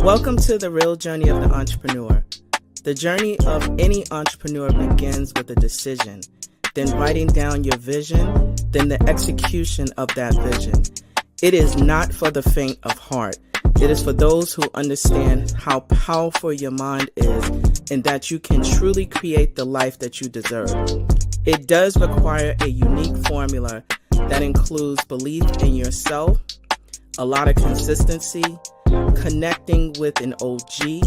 Welcome to the Real Journey of the Entrepreneur. The journey of any entrepreneur begins with a decision, then writing down your vision, then the execution of that vision. It is not for the faint of heart. It is for those who understand how powerful your mind is and that you can truly create the life that you deserve. It does require a unique formula that includes belief in yourself, a lot of consistency, connecting with an OG,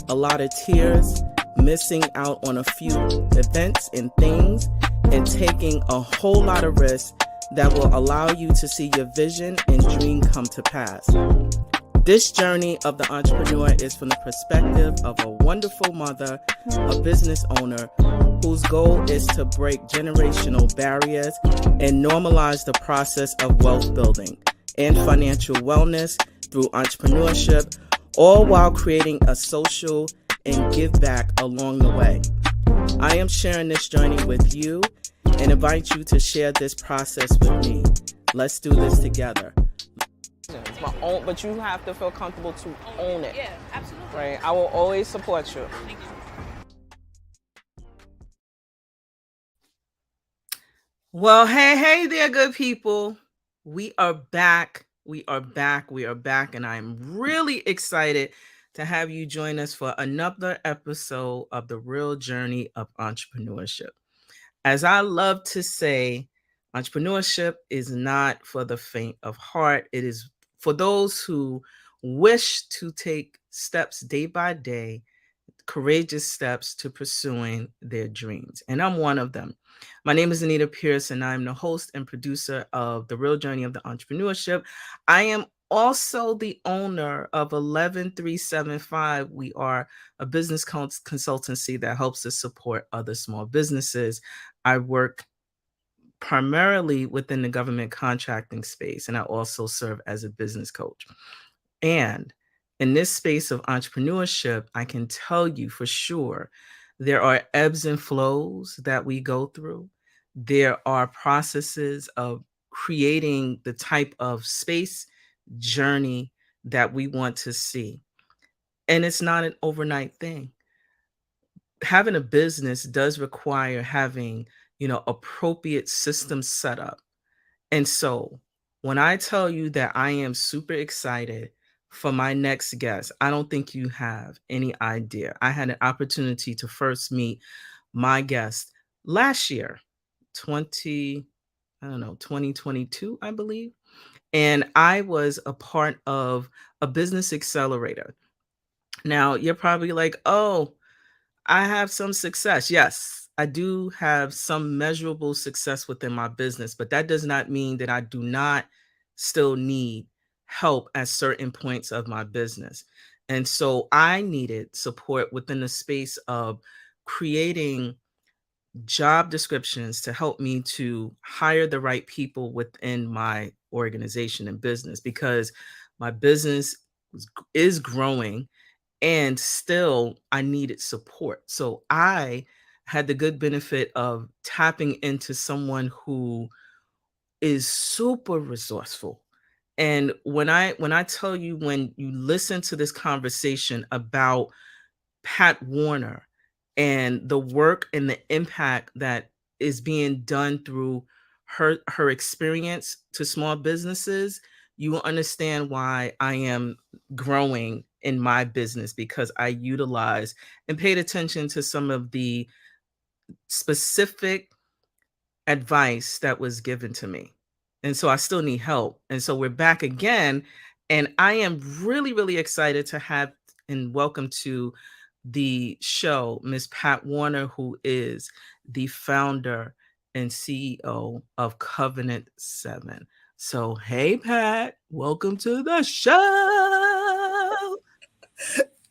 a lot of tears, missing out on a few events and things, and taking a whole lot of risks that will allow you to see your vision and dream come to pass. This journey of the entrepreneur is from the perspective of a wonderful mother, a business owner, whose goal is to break generational barriers and normalize the process of wealth building and financial wellness through entrepreneurship, all while creating a social and give back along the way. I am sharing this journey with you and invite you to share this process with me. Let's do this together. It's my own, but you have to feel comfortable to own it. Yeah, absolutely. Right? I will always support you. Thank you. Well, hey there, good people. We are back. We are back. And I'm really excited to have you join us for another episode of the Real Journey of Entrepreneurship. As I love to say, entrepreneurship is not for the faint of heart. It is for those who wish to take steps day by day, courageous steps to pursuing their dreams. And I'm one of them. My name is Anita Pierce, and I'm the host and producer of The Real Journey of the Entrepreneurship. I am also the owner of 11375. We are a business consultancy that helps to support other small businesses. I work primarily within the government contracting space, and I also serve as a business coach. And in this space of entrepreneurship, I can tell you for sure, there are ebbs and flows that we go through. There are processes of creating the type of space journey that we want to see. And it's not an overnight thing. Having a business does require having, appropriate systems set up. And so when I tell you that I am super excited for my next guest, I don't think you have any idea. I had an opportunity to first meet my guest last year, 2022, I believe. And I was a part of a business accelerator. Now, you're probably like, oh, I have some success. Yes, I do have some measurable success within my business, but that does not mean that I do not still need help at certain points of my business. And so I needed support within the space of creating job descriptions to help me to hire the right people within my organization and business, because my business is growing and still I needed support. So I had the good benefit of tapping into someone who is super resourceful. And when I tell you, when you listen to this conversation about Pat Warner and the work and the impact that is being done through her experience to small businesses, you will understand why I am growing in my business, because I utilize and paid attention to some of the specific advice that was given to me. And so I still need help. And so we're back again. And I am really, really excited to have and welcome to the show Miss Pat Warner, who is the founder and CEO of Covenant7. So, hey, Pat, welcome to the show.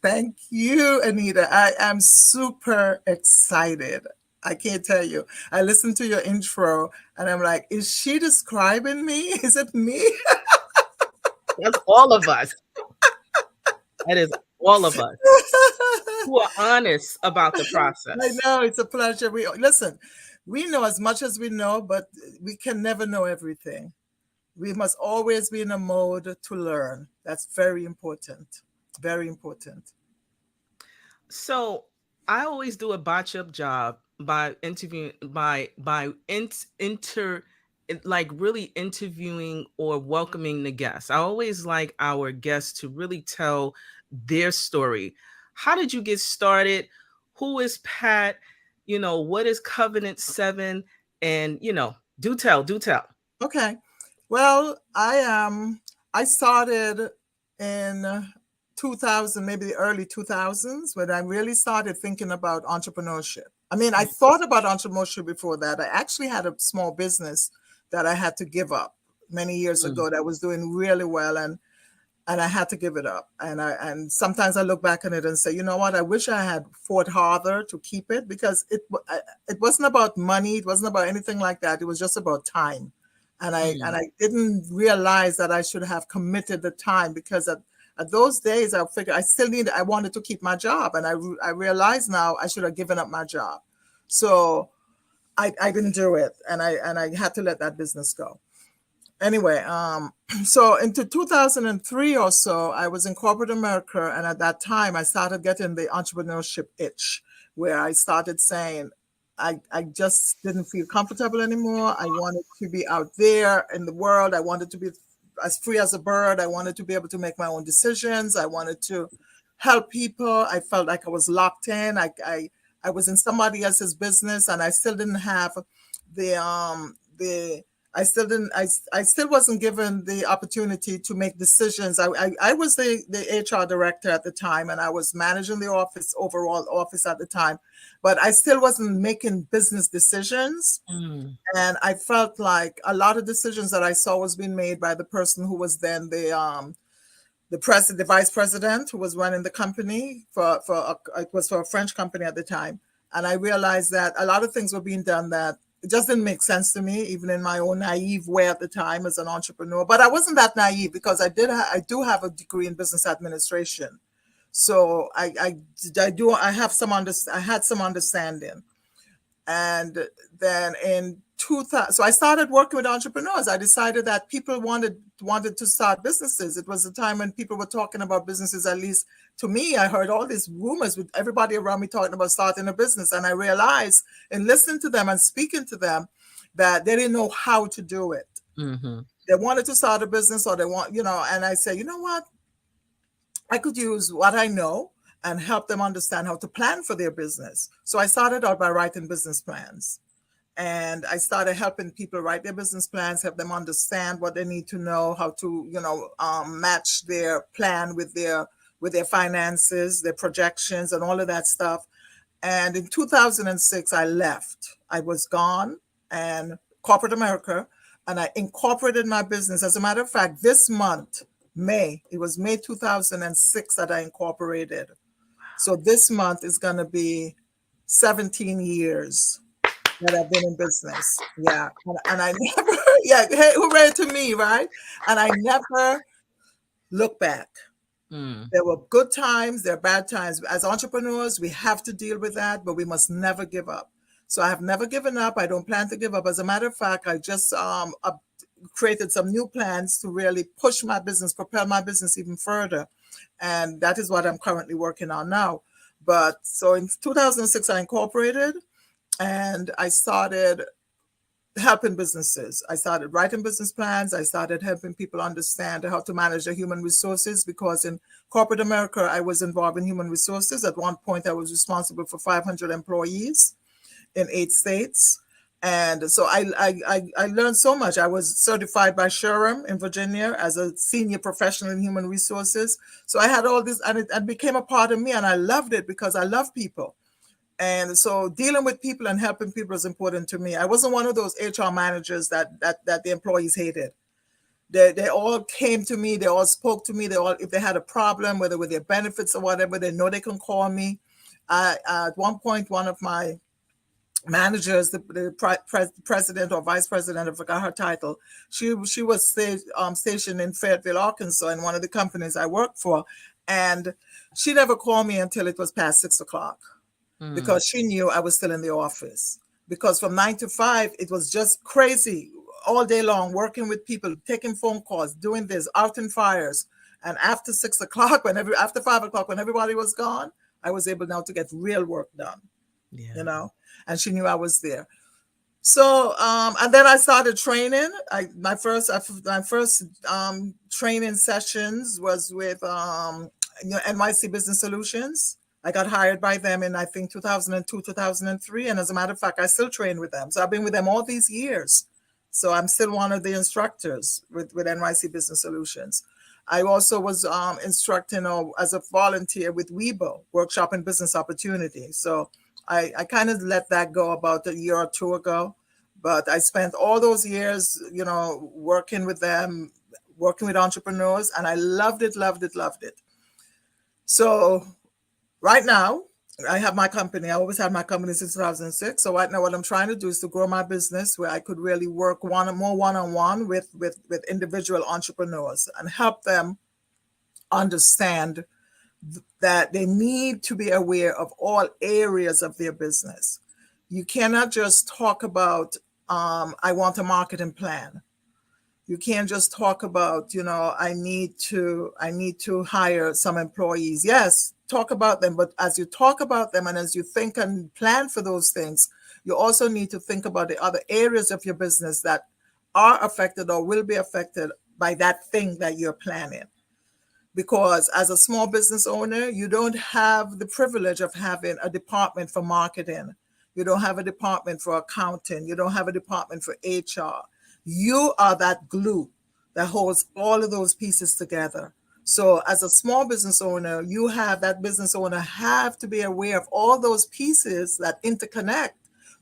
Thank you, Anita. I am super excited. I can't tell you. I listened to your intro and I'm like, is she describing me? Is it me? That's all of us. That is all of us who are honest about the process. I know, it's a pleasure. Listen, we know as much as we know, but we can never know everything. We must always be in a mode to learn. That's very important. Very important. So I always do a botch up job by interviewing like really interviewing or welcoming the guests. I always like our guests to really tell their story. How did you get started? Who is Pat? What is Covenant 7? And do tell, do tell. Okay. Well, I started in 2000, maybe the early 2000s, when I really started thinking about entrepreneurship. I mean, I thought about entrepreneurship before that. I actually had a small business that I had to give up many years Mm, ago that was doing really well, and I had to give it up. And sometimes I look back on it and say, you know what? I wish I had fought harder to keep it, because it wasn't about money, it wasn't about anything like that. It was just about time, and mm, I didn't realize that I should have committed the time, because at those days I figured I wanted to keep my job, and I realize now I should have given up my job. So I didn't do it, and I had to let that business go. Anyway, so into 2003 or so, I was in corporate America, and at that time, I started getting the entrepreneurship itch, where I started saying, I just didn't feel comfortable anymore. I wanted to be out there in the world. I wanted to be as free as a bird. I wanted to be able to make my own decisions. I wanted to help people. I felt like I was locked in. I was in somebody else's business, and I still didn't have the I still didn't. I still wasn't given the opportunity to make decisions. I was the HR director at the time, and I was managing the overall office at the time, but I still wasn't making business decisions. mm, And I felt like a lot of decisions that I saw was being made by the person who was then the vice president, who was running the company it was for a French company at the time. And I realized that a lot of things were being done that it just didn't make sense to me, even in my own naive way at the time as an entrepreneur. But I wasn't that naive, because I do have a degree in business administration, so I have I had some understanding. And then in 2000, so I started working with entrepreneurs. I decided that people wanted to start businesses. It was a time when people were talking about businesses. At least to me, I heard all these rumors with everybody around me talking about starting a business, and I realized in listening to them and speaking to them that they didn't know how to do it. mm-hmm, They wanted to start a business, or they want, and I say, you know what, I could use what I know and help them understand how to plan for their business. So I started out by writing business plans, and I started helping people write their business plans, help them understand what they need to know, how to match their plan with their finances, their projections, and all of that stuff. And in 2006, I left. I was gone and corporate America, and I incorporated my business. As a matter of fact, this month, May, it was May 2006 that I incorporated. So this month is going to be 17 years that I've been in business. Yeah. And I never, yeah, hey, hooray to me, right? And I never look back. mm, There were good times, there are bad times. As entrepreneurs, we have to deal with that, but we must never give up. So I have never given up. I don't plan to give up. As a matter of fact, I just created some new plans to really push my business, propel my business even further. And that is what I'm currently working on now. But so in 2006, I incorporated, and I started helping businesses. I started writing business plans. I started helping people understand how to manage their human resources, because in corporate America, I was involved in human resources. At one point, I was responsible for 500 employees in 8 states. And so I learned so much. I was certified by Sherham in Virginia as a senior professional in human resources. So I had all this, and it became a part of me, and I loved it because I love people. And so dealing with people and helping people is important to me. I wasn't one of those HR managers that the employees hated. They all came to me, they all spoke to me, they all, if they had a problem, whether with their benefits or whatever, they know they can call me. At one point, one of my managers, the president or vice president, I forgot her title, she was stationed in Fayetteville, Arkansas, in one of the companies I worked for. And she never called me until it was past 6 o'clock, mm, because she knew I was still in the office. Because from 9 to 5, it was just crazy all day long, working with people, taking phone calls, doing this, out in fires. And after 6 o'clock, after 5 o'clock, when everybody was gone, I was able now to get real work done, you Yeah. know, and she knew I was there. So, and then I started training. My first training sessions was with NYC Business Solutions. I got hired by them in, I think, 2002, 2003. And as a matter of fact, I still train with them. So I've been with them all these years. So I'm still one of the instructors with NYC Business Solutions. I also was instructing as a volunteer with Weibo, Workshop and Business Opportunity. So I kind of let that go about a year or two ago. But I spent all those years, working with them, working with entrepreneurs, and I loved it, loved it, loved it. So right now, I have my company. I always had my company since 2006. So right now, what I'm trying to do is to grow my business where I could really work more one-on-one with individual entrepreneurs and help them understand that they need to be aware of all areas of their business. You cannot just talk about, I want a marketing plan. You can't just talk about, I need to hire some employees. Yes, talk about them, but as you talk about them and as you think and plan for those things, you also need to think about the other areas of your business that are affected or will be affected by that thing that you're planning. Because as a small business owner, you don't have the privilege of having a department for marketing. You don't have a department for accounting. You don't have a department for HR. You are that glue that holds all of those pieces together. So as a small business owner, that business owner have to be aware of all those pieces that interconnect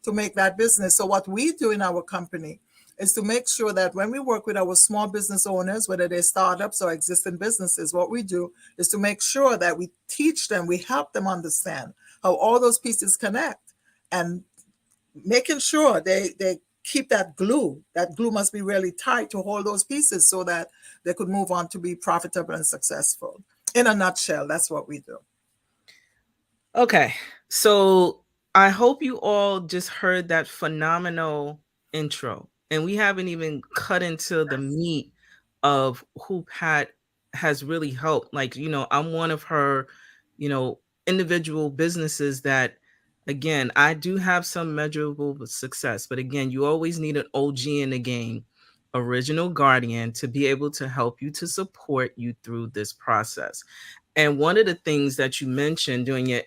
to make that business. So what we do in our company is to make sure that when we work with our small business owners, whether they're startups or existing businesses, what we do is to make sure that we teach them, we help them understand how all those pieces connect, and making sure they keep that glue. That glue must be really tight to hold those pieces so that they could move on to be profitable and successful. In a nutshell, that's what we do. Okay. So I hope you all just heard that phenomenal intro. And we haven't even cut into the meat of who Pat has really helped. Like, I'm one of her, you know, individual businesses that, again, I do have some measurable success. But again, you always need an OG in the game, original guardian, to be able to help you, to support you through this process. And one of the things that you mentioned during your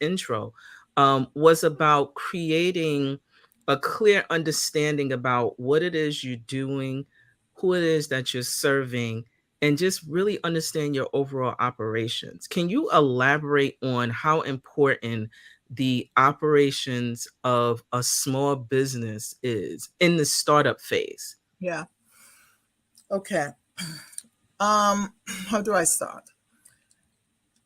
intro was about creating a clear understanding about what it is you're doing, who it is that you're serving, and just really understand your overall operations. Can you elaborate on how important the operations of a small business is in the startup phase? Yeah. Okay. Um, how do I start?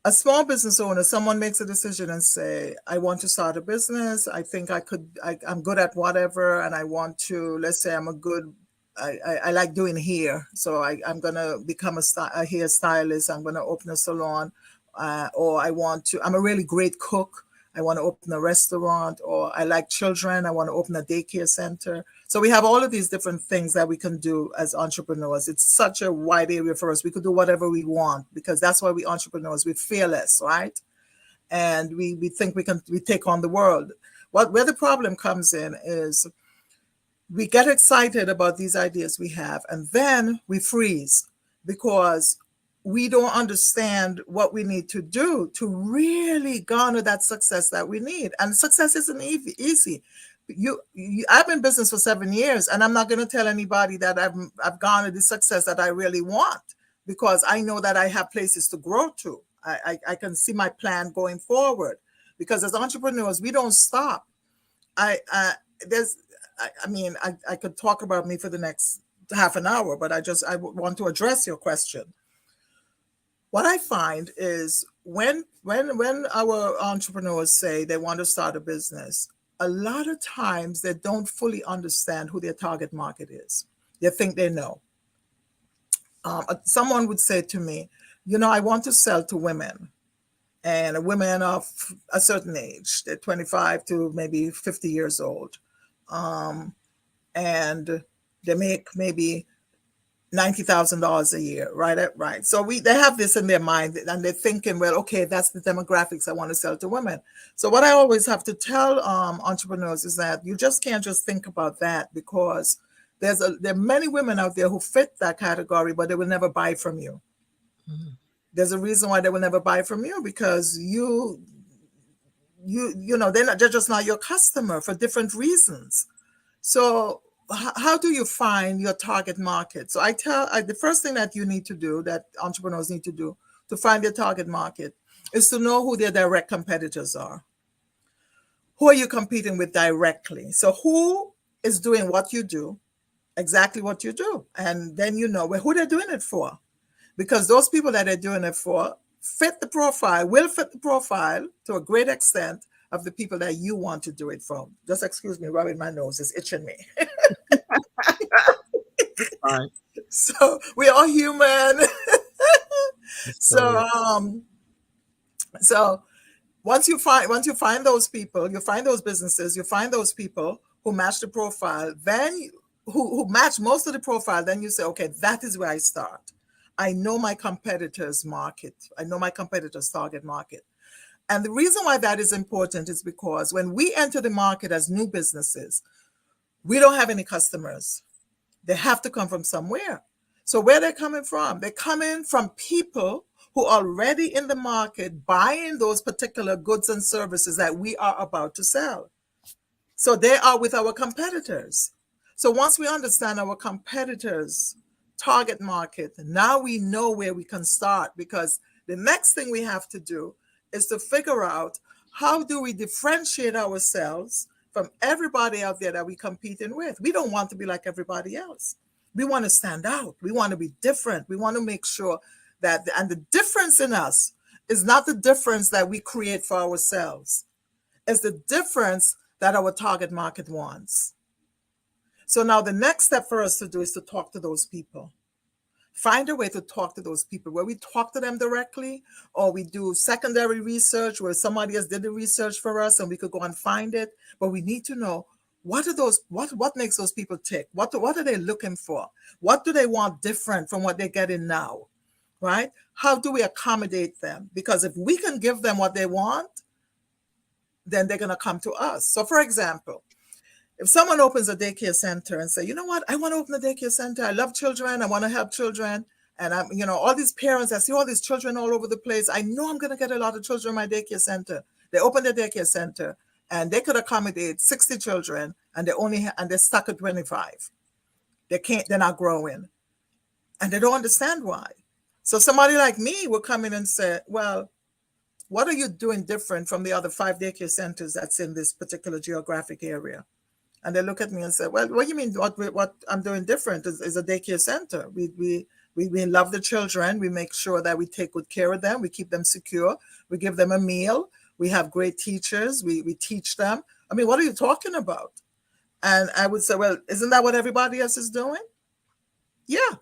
A small business owner, someone makes a decision and say, I want to start a business. I think I'm good at whatever. And I want to, let's say I like doing hair. So I'm going to become a hair stylist. I'm going to open a salon. Or I'm a really great cook. I want to open a restaurant. Or I like children. I want to open a daycare center. So we have all of these different things that we can do as entrepreneurs. It's such a wide area for us. We could do whatever we want because that's why we entrepreneurs. We're fearless, right? And we think we take on the world. Where the problem comes in is we get excited about these ideas we have, and then we freeze because we don't understand what we need to do to really garner that success that we need. And success isn't easy. I've been in business for 7 years, and I'm not going to tell anybody that I've garnered the success that I really want, because I know that I have places to grow to. I can see my plan going forward, because as entrepreneurs, we don't stop. I there's I mean, I could talk about me for the next half an hour, but I want to address your question. What I find is when our entrepreneurs say they want to start a business, a lot of times they don't fully understand who their target market is. They think they know. Someone would say to me, I want to sell to women, and women of a certain age. They're 25 to maybe 50 years old. And they make maybe $90,000 a year, right? Right. So they have this in their mind and they're thinking, well, okay, that's the demographics I want to sell to women. So what I always have to tell entrepreneurs is that you just can't just think about that, because there are many women out there who fit that category, but they will never buy from you. Mhm. There's a reason why they will never buy from you, because they're just not your customer for different reasons. So how do you find your target market? So the first thing that you need to do, that entrepreneurs need to do to find their target market, is to know who their direct competitors are. Who are you competing with directly? So who is doing what you do, exactly what you do? And then you know who they're doing it for. Because those people that they're doing it for will fit the profile to a great extent of the people that you want to do it from. Just excuse me, rubbing my nose is itching me. It's fine. So we are human. It's so totally so once you find those people, you find those businesses, you find those people who match the profile, who match most of the profile, then you say, okay, that is where I start. I know my competitors market. I know my competitors target market. And the reason why that is important is because when we enter the market as new businesses, we don't have any customers. They have to come from somewhere. So where they're coming from? They're coming from people who are already in the market buying those particular goods and services that we are about to sell. So they are with our competitors. So once we understand our competitors' target market, now we know where we can start, because the next thing we have to do is to figure out, how do we differentiate ourselves from everybody out there that we're competing with? We don't want to be like everybody else. We want to stand out. We want to be different. We want to make sure and the difference in us is not the difference that we create for ourselves. It's the difference that our target market wants. So now the next step for us to do is to talk to those people. Find a way to talk to those people, where we talk to them directly, or we do secondary research where somebody else did the research for us and we could go and find it. But we need to know, what makes those people tick? What are they looking for? What do they want different from what they're getting now? Right? How do we accommodate them? Because if we can give them what they want, then they're going to come to us. So for example, if someone opens a daycare center and say, you know what, I want to open a daycare center. I love children. I want to help children. And all these parents, I see all these children all over the place. I know I'm going to get a lot of children in my daycare center. They open the daycare center and they could accommodate 60 children, and they're stuck at 25. They're not growing, and they don't understand why. So somebody like me will come in and say, well, what are you doing different from the other 5 daycare centers that's in this particular geographic area? And they look at me and say, well, what do you mean what I'm doing different is a daycare center. We love the children. We make sure that we take good care of them. We keep them secure. We give them a meal. We have great teachers. We teach them. I mean, what are you talking about? And I would say, well, isn't that what everybody else is doing? Yeah,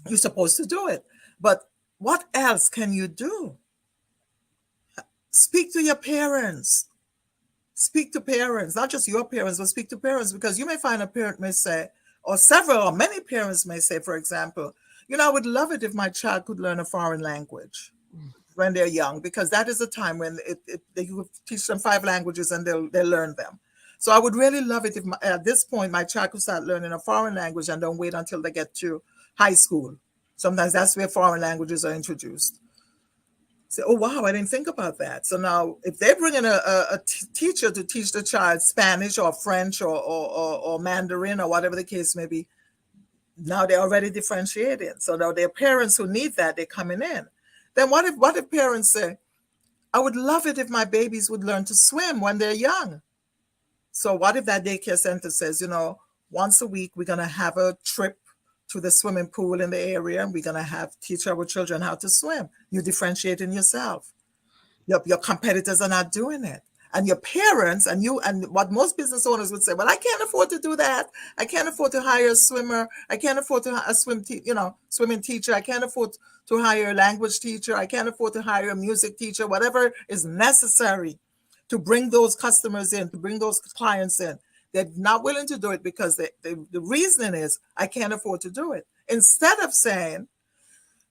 you're supposed to do it. But what else can you do? Speak to your parents. Speak to parents, not just your parents, but speak to parents, because you may find a parent may say, or several or many parents may say, for example, I would love it if my child could learn a foreign language when they're young, because that is a time when you teach them 5 languages and they'll learn them. So I would really love it if at this point my child could start learning a foreign language and don't wait until they get to high school. Sometimes that's where foreign languages are introduced. Say, oh, wow, I didn't think about that. So now if they bring in a teacher to teach the child Spanish or French or Mandarin or whatever the case may be, now they're already differentiating. So now their parents who need that, they're coming in. Then what if parents say, I would love it if my babies would learn to swim when they're young. So what if that daycare center says, once a week, we're going to have a trip to the swimming pool in the area, and we're going to teach our children how to swim. You differentiate in yourself. Your competitors are not doing it. And your parents and what most business owners would say, well, I can't afford to do that. I can't afford to hire a swimmer. I can't afford to hire a swimming teacher. I can't afford to hire a language teacher. I can't afford to hire a music teacher, whatever is necessary to bring those customers in, to bring those clients in. They're not willing to do it because the reasoning is, I can't afford to do it. instead of saying,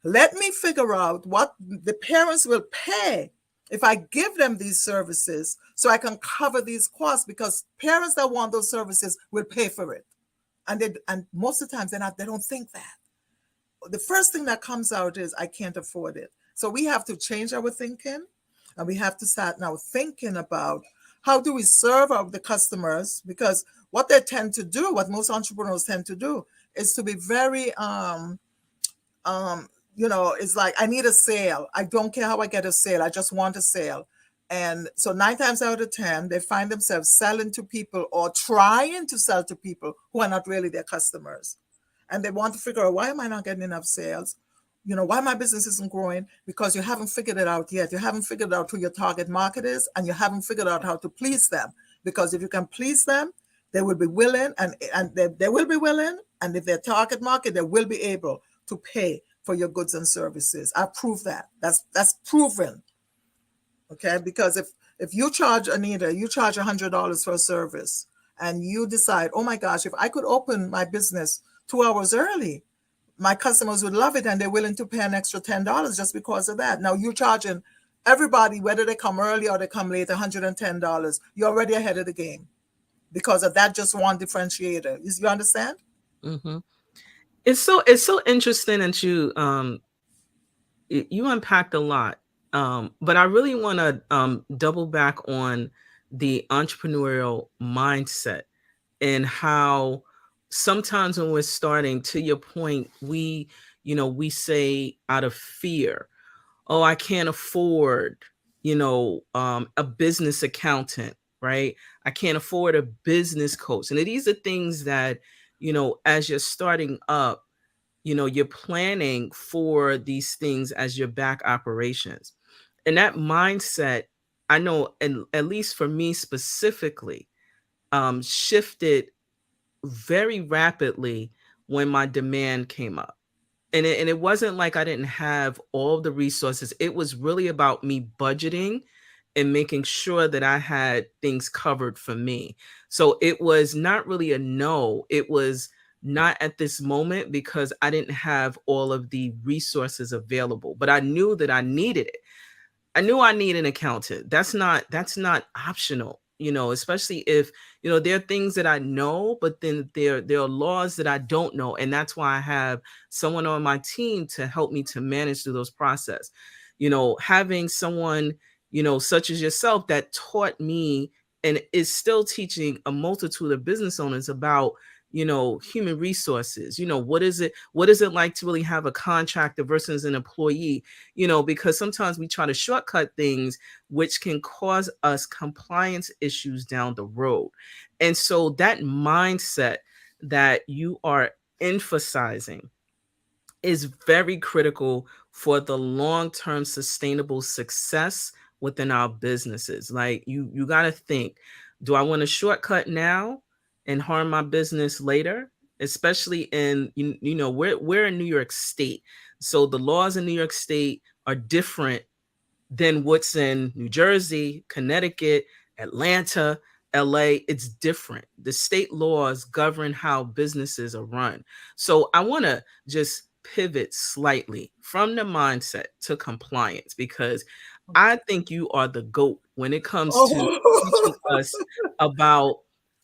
let me figure out what the parents will pay if I give them these services so I can cover these costs, because parents that want those services will pay for it. And most of the times they don't think that. The first thing that comes out is, I can't afford it. So we have to change our thinking, and we have to start now thinking about how do we serve the customers, because what they tend to do, what most entrepreneurs tend to do, is to be very it's like, I need a sale. I don't care how I get a sale. I just want a sale. And so 9 times out of 10, they find themselves selling to people or trying to sell to people who are not really their customers. And they want to figure out, why am I not getting enough sales? Why my business isn't growing? Because you haven't figured it out yet. You haven't figured out who your target market is, and you haven't figured out how to please them. Because if you can please them, they will be willing, and they will be willing. And if their target market, they will be able to pay for your goods and services. I prove that. That's proven. Okay, because if you charge, Anita, you charge $100 for a service, and you decide, oh my gosh, if I could open my business 2 hours early, my customers would love it, and they're willing to pay an extra $10 just because of that. Now you're charging everybody, whether they come early or they come late, $110. You're already ahead of the game because of that just one differentiator. You understand? Mm-hmm. It's so interesting that you unpacked a lot. But I really want to double back on the entrepreneurial mindset, and how sometimes when we're starting, to your point, we say out of fear, oh, I can't afford, a business accountant, right? I can't afford a business coach. And these are things that, as you're starting up, you're planning for these things as your back operations. And that mindset, I know, and at least for me specifically, shifted very rapidly when my demand came up. And it wasn't like I didn't have all the resources. It was really about me budgeting and making sure that I had things covered for me. So it was not really a no. It was not at this moment, because I didn't have all of the resources available, but I knew that I needed it. I knew I need an accountant. That's not optional, especially if, there are things that I know, but then there are laws that I don't know. And that's why I have someone on my team to help me to manage through those process. Having someone, such as yourself, that taught me and is still teaching a multitude of business owners about, human resources. What is it like to really have a contractor versus an employee? Because sometimes we try to shortcut things, which can cause us compliance issues down the road. And so that mindset that you are emphasizing is very critical for the long-term sustainable success within our businesses. Like, you got to think, do I want to shortcut now and harm my business later? Especially in, we're in New York State. So the laws in New York State are different than what's in New Jersey, Connecticut, Atlanta, LA. It's different. The state laws govern how businesses are run. So I want to just pivot slightly from the mindset to compliance, because I think you are the GOAT when it comes to teaching Oh, us about.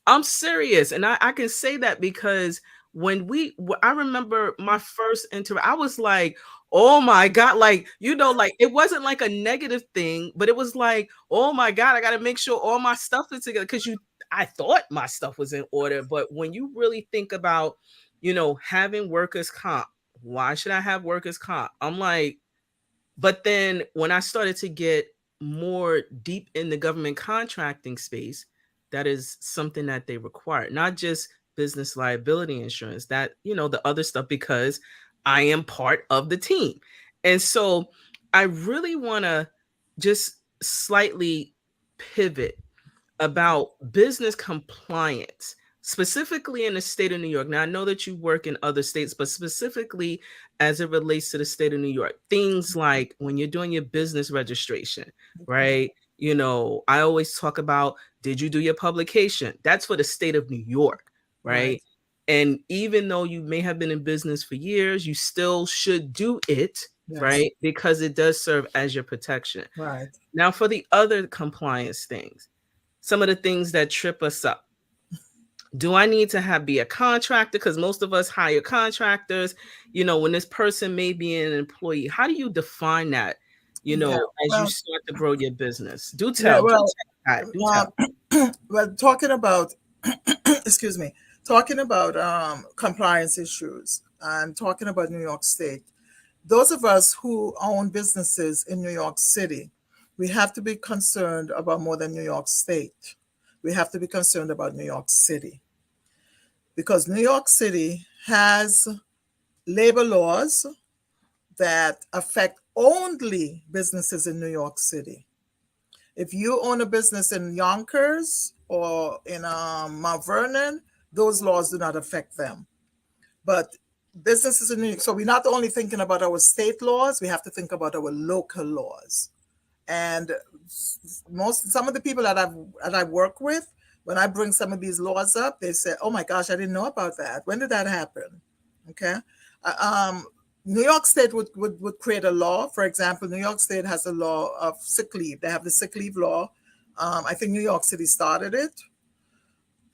I'm serious. And I can say that because I remember my first I was like, oh my God, like, like, it wasn't like a negative thing, but it was like, oh my God, I got to make sure all my stuff is together. Because I thought my stuff was in order. But when you really think about, having workers' comp, why should I have workers' comp? I'm like, but then when I started to get more deep in the government contracting space, that is something that they require, not just business liability insurance, that, the other stuff, because I am part of the team. And so I really want to just slightly pivot about business compliance, specifically in the state of New York. Now, I know that you work in other states, but specifically as it relates to the state of New York, things like when you're doing your business registration, okay. right? I always talk about, did you do your publication? That's for the state of New York, Right. right? And even though you may have been in business for years, you still should do it, Yes. right? Because it does serve as your protection. Right. Now, for the other compliance things, some of the things that trip us up. Do I need to be a contractor? Because most of us hire contractors. When this person may be an employee, how do you define that? Yeah. As you Well, start to grow your business, do yeah. tell, do Well, tell, Pat, do tell. well, talking about, excuse me, talking about compliance issues and talking about New York State. Those of us who own businesses in New York City, we have to be concerned about more than New York State. We have to be concerned about New York City because New York City has labor laws that affect only businesses in New York City. If you own a business in Yonkers or in Mount Vernon, those laws do not affect them. But businesses in New York, so we're not only thinking about our state laws, we have to think about our local laws. And some of the people that I work with, when I bring some of these laws up, they say, "Oh my gosh, I didn't know about that. When did that happen?" Okay. Uh, Um, New York State would create a law. For example, New York State has a law of sick leave. They have the sick leave law. I think New York City started it.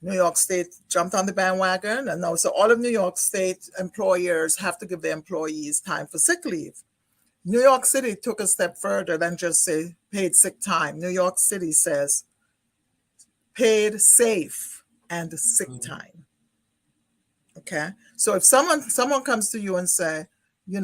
New York State jumped on the bandwagon, and now so all of New York State employers have to give their employees time for sick leave. New York City took a step further than just say paid sick time. New York City says paid safe and sick time. Okay. So if someone comes to you and say, I'm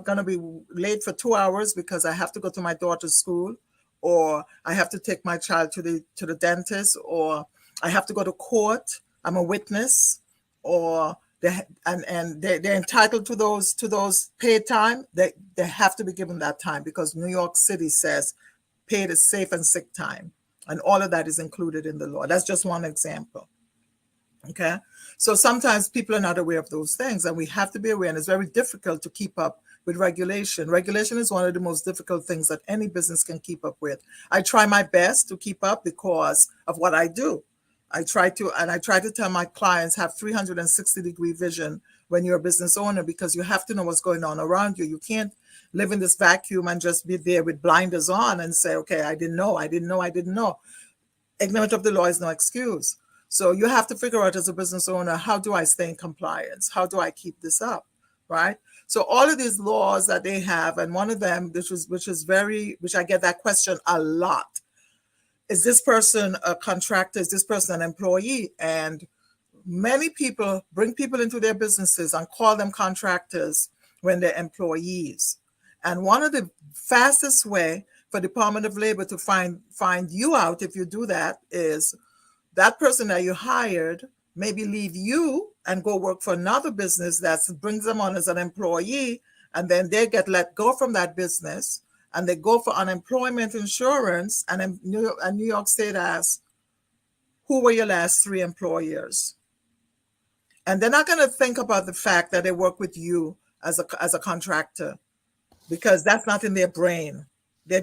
gonna be late for 2 hours because I have to go to my daughter's school, or I have to take my child to the dentist, or I have to go to court, I'm a witness, or they're entitled to those paid time, they have to be given that time because New York City says paid is safe and sick time. And all of that is included in the law. That's just one example. Okay. So sometimes people are not aware of those things, and we have to be aware. And it's very difficult to keep up with regulation. Regulation is one of the most difficult things that any business can keep up with. I try my best to keep up because of what I do. I try to tell my clients have 360-degree vision when you're a business owner, because you have to know what's going on around you. You can't live in this vacuum and just be there with blinders on and say, okay, I didn't know, I didn't know, I didn't know. Ignorance of the law is no excuse. So you have to figure out as a business owner, how do I stay in compliance? How do I keep this up? Right? So all of these laws that they have, and one of them, which I get that question a lot. Is this person a contractor? Is this person an employee? And many people bring people into their businesses and call them contractors when they're employees. And one of the fastest way for Department of Labor to find you out if you do that is that person that you hired maybe leave you and go work for another business that brings them on as an employee, and then they get let go from that business and they go for unemployment insurance, and New York State asks, who were your last three employers? And they're not going to think about the fact that they work with you as a contractor, because that's not in their brain. They're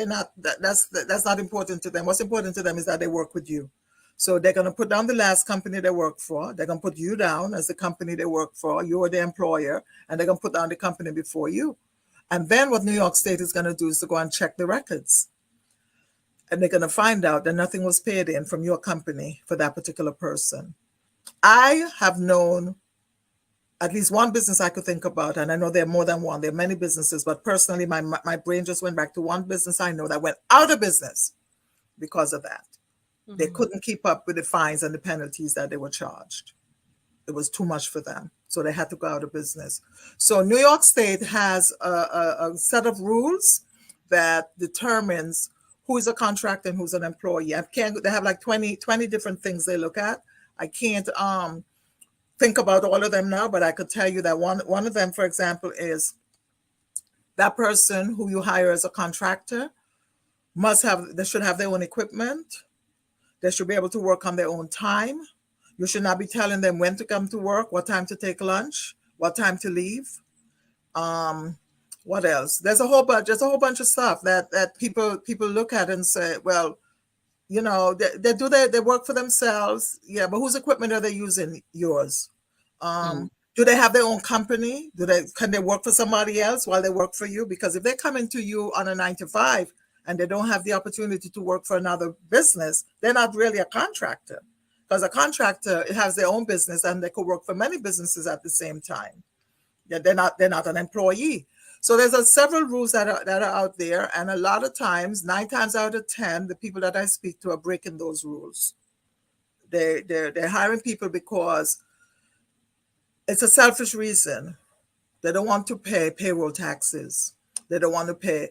not, that's not important to them. What's important to them is that they work with you. So they're going to put down the last company they work for. They're going to put you down as the company they work for. You're the employer, and they're going to put down the company before you. And then what New York State is going to do is to go and check the records. And they're going to find out that nothing was paid in from your company for that particular person. I have known at least one business I could think about, and I know there are more than one. There are many businesses, but personally, my brain just went back to one business I know that went out of business because of that. They couldn't keep up with the fines and the penalties that they were charged. It was too much for them, so they had to go out of business. So New York State has a set of rules that determines who is a contractor and who's an employee. They have like 20 different things they look at. I can't think about all of them now, but I could tell you that one of them, for example, is that person who you hire as a contractor they should have their own equipment. They should be able to work on their own time. You should not be telling them when to come to work, what time to take lunch, what time to leave. What else? There's a whole bunch of stuff that people look at and say, well, They work for themselves. Yeah, but whose equipment are they using? Yours. Mm. Do they have their own company? Can they work for somebody else while they work for you? Because if they're coming to you on a 9 to 5 and they don't have the opportunity to work for another business, they're not really a contractor. Because a contractor, it has their own business and they could work for many businesses at the same time. Yeah, they're not an employee. So there's several rules that are out there, and a lot of times, 9 times out of 10, the people that I speak to are breaking those rules. They're hiring people because it's a selfish reason. They don't want to pay payroll taxes. They don't want to pay,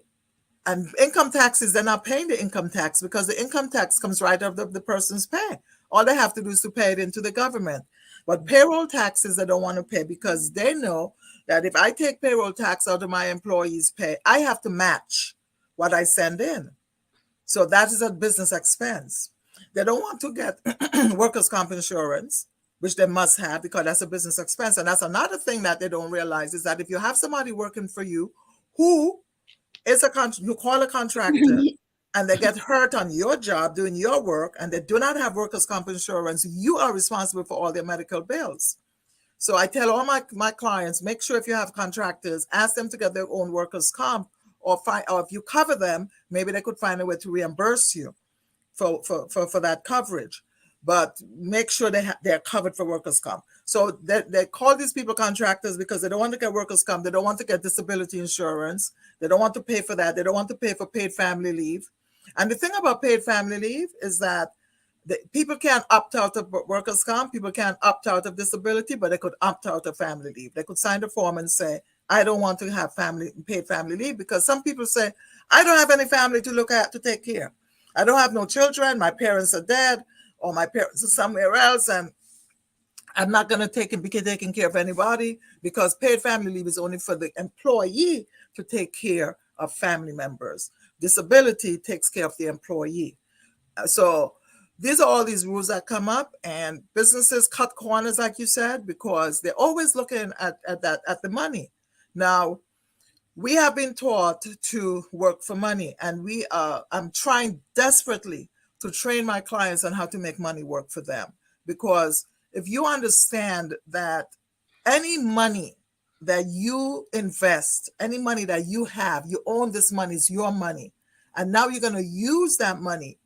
and income taxes. They're not paying the income tax because the income tax comes right out of the person's pay. All they have to do is to pay it into the government. But payroll taxes, they don't want to pay because they know that if I take payroll tax out of my employees' pay, I have to match what I send in. So that is a business expense. They don't want to get workers' comp insurance, which they must have because that's a business expense. And that's another thing that they don't realize is that if you have somebody working for you who is you call a contractor and they get hurt on your job doing your work and they do not have workers' comp insurance, you are responsible for all their medical bills. So I tell all my clients, make sure if you have contractors, ask them to get their own workers' comp, or if you cover them, maybe they could find a way to reimburse you for that coverage. But make sure they're covered for workers' comp. So they call these people contractors because they don't want to get workers' comp. They don't want to get disability insurance. They don't want to pay for that. They don't want to pay for paid family leave. And the thing about paid family leave is that people can't opt out of workers' comp. People can't opt out of disability, but they could opt out of family leave. They could sign the form and say, I don't want to have paid family leave, because some people say, I don't have any family to look at, to take care. I don't have no children. My parents are dead, or my parents are somewhere else, and I'm not going to be taking care of anybody, because paid family leave is only for the employee to take care of family members. Disability takes care of the employee. So these are all these rules that come up, and businesses cut corners, like you said, because they're always looking at the money. Now, we have been taught to work for money, and I'm trying desperately to train my clients on how to make money work for them. Because if you understand that any money that you invest, any money that you have, you own this money, is your money. And now you're going to use that money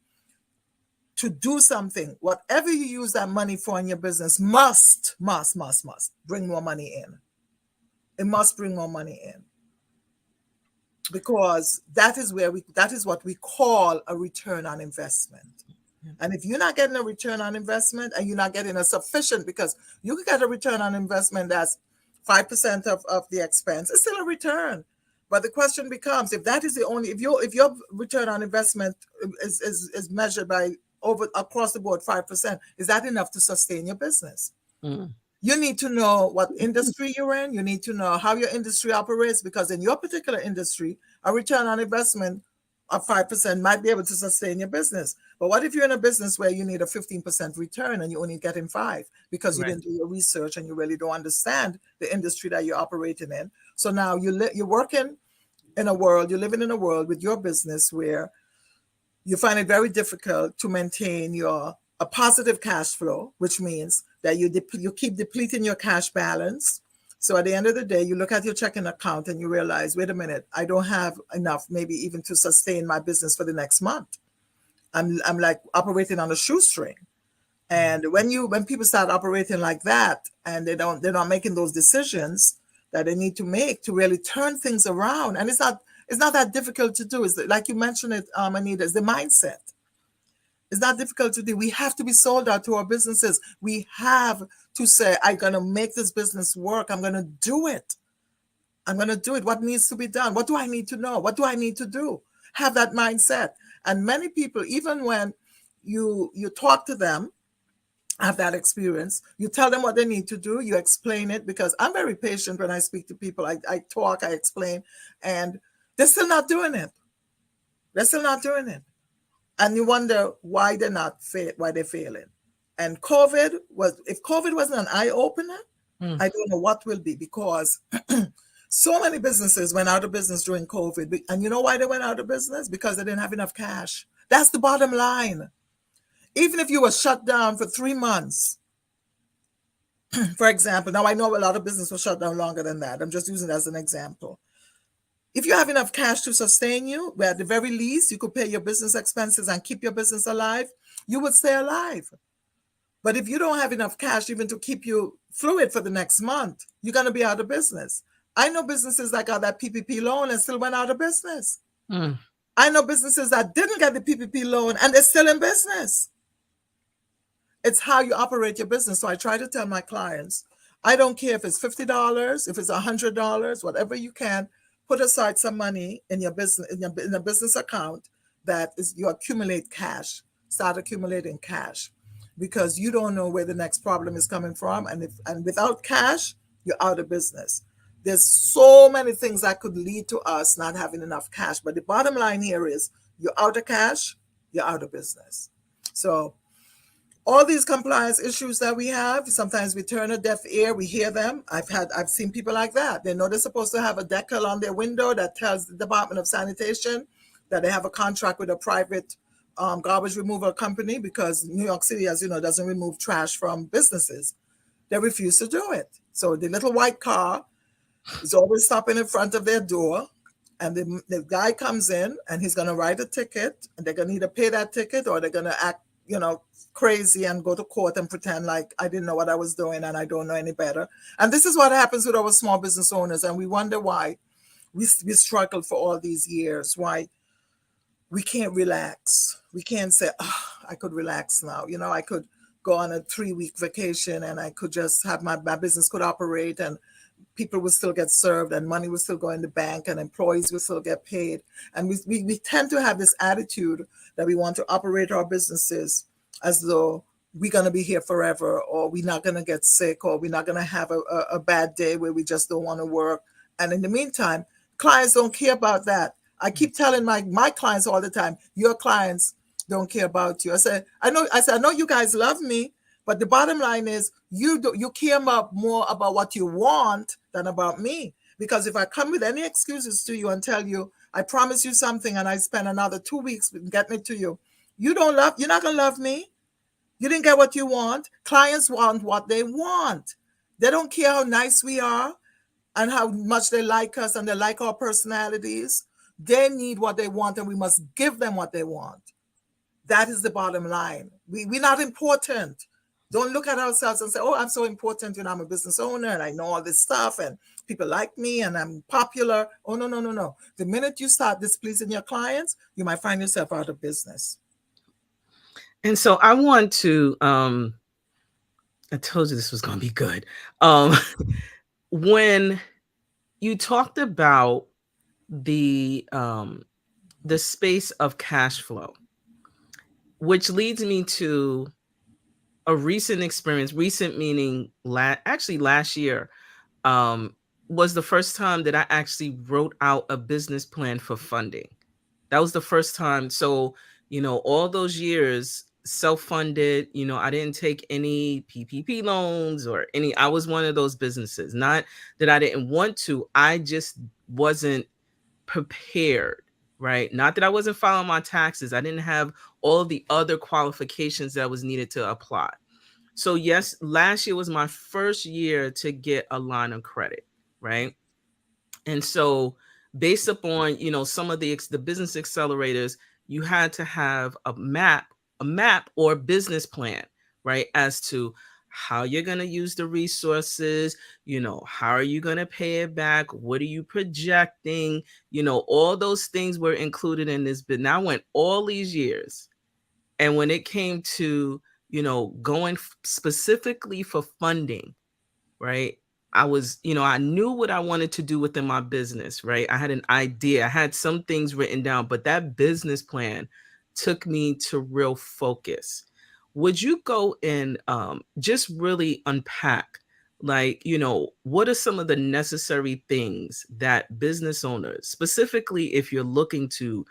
to do something. Whatever you use that money for in your business must bring more money in. It must bring more money in, because that is what we call a return on investment. And if you're not getting a return on investment, and you're not getting a sufficient, because you could get a return on investment that's 5% of the expense, it's still a return. But the question becomes, if that is the only, if your return on investment is measured by over across the board 5%, is that enough to sustain your business? Mm. You need to know what industry you're in. You need to know how your industry operates, because in your particular industry, a return on investment of 5% might be able to sustain your business. But what if you're in a business where you need a 15% return and you're only getting 5 because you Right. didn't do your research and you really don't understand the industry that you're operating in? So now you're working in a world, you're living in a world with your business where you find it very difficult to maintain a positive cash flow, which means that you keep depleting your cash balance. So at the end of the day, you look at your checking account and you realize, wait a minute, I don't have enough, maybe even to sustain my business for the next month. I'm like operating on a shoestring. And when people start operating like that, and they're not making those decisions that they need to make to really turn things around, and it's not that difficult to do. It's like you mentioned it, Anita, it's the mindset. It's not difficult to do. We have to be sold out to our businesses. We have to say, I'm going to make this business work. I'm going to do it. I'm going to do it. What needs to be done? What do I need to know? What do I need to do? Have that mindset. And many people, even when you talk to them, have that experience, you tell them what they need to do, you explain it, because I'm very patient when I speak to people. I talk, I explain, and they're still not doing it. They're still not doing it. And you wonder why why they're failing. And if COVID wasn't an eye opener, Mm. I don't know what will be, because so many businesses went out of business during COVID. And you know why they went out of business? Because they didn't have enough cash. That's the bottom line. Even if you were shut down for 3 months, for example, now I know a lot of business was shut down longer than that. I'm just using it as an example. If you have enough cash to sustain you, where at the very least you could pay your business expenses and keep your business alive, you would stay alive. But if you don't have enough cash even to keep you fluid for the next month, you're going to be out of business. I know businesses that got that PPP loan and still went out of business. Mm. I know businesses that didn't get the PPP loan and they're still in business. It's how you operate your business. So I try to tell my clients, I don't care if it's $50, if it's $100, whatever you can, put aside some money in your business, in a business account that is, you accumulate cash, start accumulating cash, because you don't know where the next problem is coming from. And without cash, you're out of business. There's so many things that could lead to us not having enough cash. But the bottom line here is you're out of cash, you're out of business. So all these compliance issues that we have, sometimes we turn a deaf ear, we hear them. I've seen people like that. They know they're supposed to have a decal on their window that tells the Department of Sanitation that they have a contract with a private garbage removal company, because New York City, as you know, doesn't remove trash from businesses. They refuse to do it. So the little white car is always stopping in front of their door, and the guy comes in and he's going to write a ticket, and they're going to either pay that ticket or they're going to act, crazy and go to court and pretend like I didn't know what I was doing and I don't know any better. And this is what happens with our small business owners, and we wonder why we struggled for all these years, why we can't relax. We can't say, oh, I could relax now. I could go on a 3-week vacation and I could just have my business could operate, and people will still get served, and money will still go in the bank, and employees will still get paid. And we tend to have this attitude that we want to operate our businesses as though we're going to be here forever, or we're not going to get sick, or we're not going to have a bad day where we just don't want to work. And in the meantime, clients don't care about that. I keep telling my clients all the time, your clients don't care about you. I said, I know you guys love me, but the bottom line is you care more about what you want than about me. Because if I come with any excuses to you and tell you, I promise you something, and I spend another 2 weeks getting it to you, you're not going to love me. You didn't get what you want. Clients want what they want. They don't care how nice we are and how much they like us and they like our personalities. They need what they want, and we must give them what they want. That is the bottom line. We're not important. Don't look at ourselves and say, oh, I'm so important, I'm a business owner and I know all this stuff and people like me and I'm popular. Oh, no, no, no, no. The minute you start displeasing your clients, you might find yourself out of business. And so I want to, I told you this was going to be good. When you talked about the space of cash flow, which leads me to a recent experience, recent meaning actually last year, was the first time that I actually wrote out a business plan for funding. That was the first time. So, all those years self-funded, I didn't take any PPP loans or I was one of those businesses. Not that I didn't want to, I just wasn't prepared, right? Not that I wasn't filing my taxes. I didn't have all the other qualifications that was needed to apply. So yes, last year was my first year to get a line of credit, right? And so based upon, some of the business accelerators, you had to have a map or business plan, right? As to how you're going to use the resources, how are you going to pay it back? What are you projecting? All those things were included in this. But now I went all these years. And when it came to, going specifically for funding, right? I was, I knew what I wanted to do within my business, right? I had an idea. I had some things written down, but that business plan took me to real focus. Would you go and just really unpack, like, what are some of the necessary things that business owners, specifically if you're looking to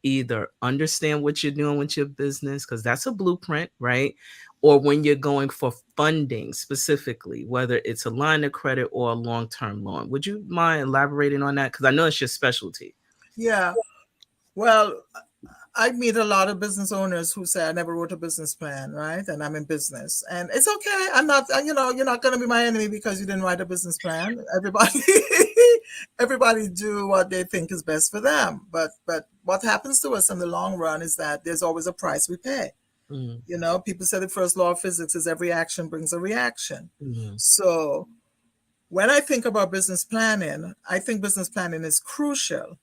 either understand what you're doing with your business, because that's a blueprint, right? Or when you're going for funding specifically, whether it's a line of credit or a long-term loan. Would you mind elaborating on that? Because I know it's your specialty. Yeah. Well, I meet a lot of business owners who say I never wrote a business plan, right? And I'm in business, and it's okay. I'm not, you're not going to be my enemy because you didn't write a business plan. Everybody, everybody do what they think is best for them. But what happens to us in the long run is that there's always a price we pay. Mm, People say the first law of physics is every action brings a reaction. mm, So when I think about business planning, I think business planning is crucial.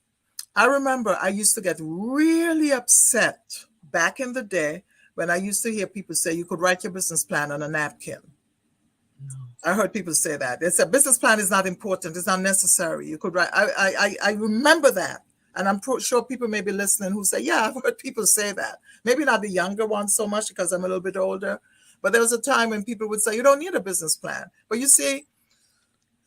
I remember I used to get really upset back in the day when I used to hear people say you could write your business plan on a napkin. no. I heard people say that. They said business plan is not important, it's not necessary. You could write. I remember that. And I'm sure people may be listening who say, yeah, I've heard people say that. Maybe not the younger ones so much because I'm a little bit older. But there was a time when people would say, you don't need a business plan. But you see,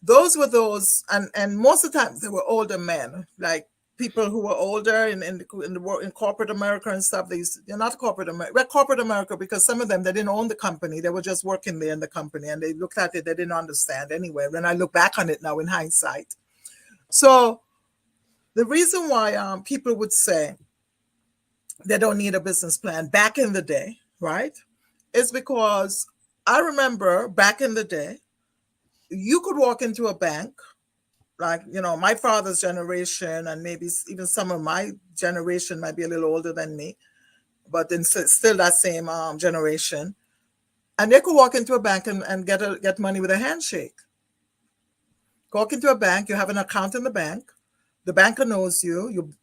those were those, and most of the time they were older men, like people who were older in corporate America and stuff. They're not corporate America, well, corporate America, because some of them, they didn't own the company, they were just working there in the company, and they looked at it, they didn't understand anyway. When I look back on it now in hindsight, so the reason why people would say they don't need a business plan back in the day, right, is because I remember back in the day you could walk into a bank, like my father's generation, and maybe even some of my generation might be a little older than me, but then still that same generation, and they could walk into a bank and get money with a handshake. Walk into a bank, you have an account in the bank, the banker knows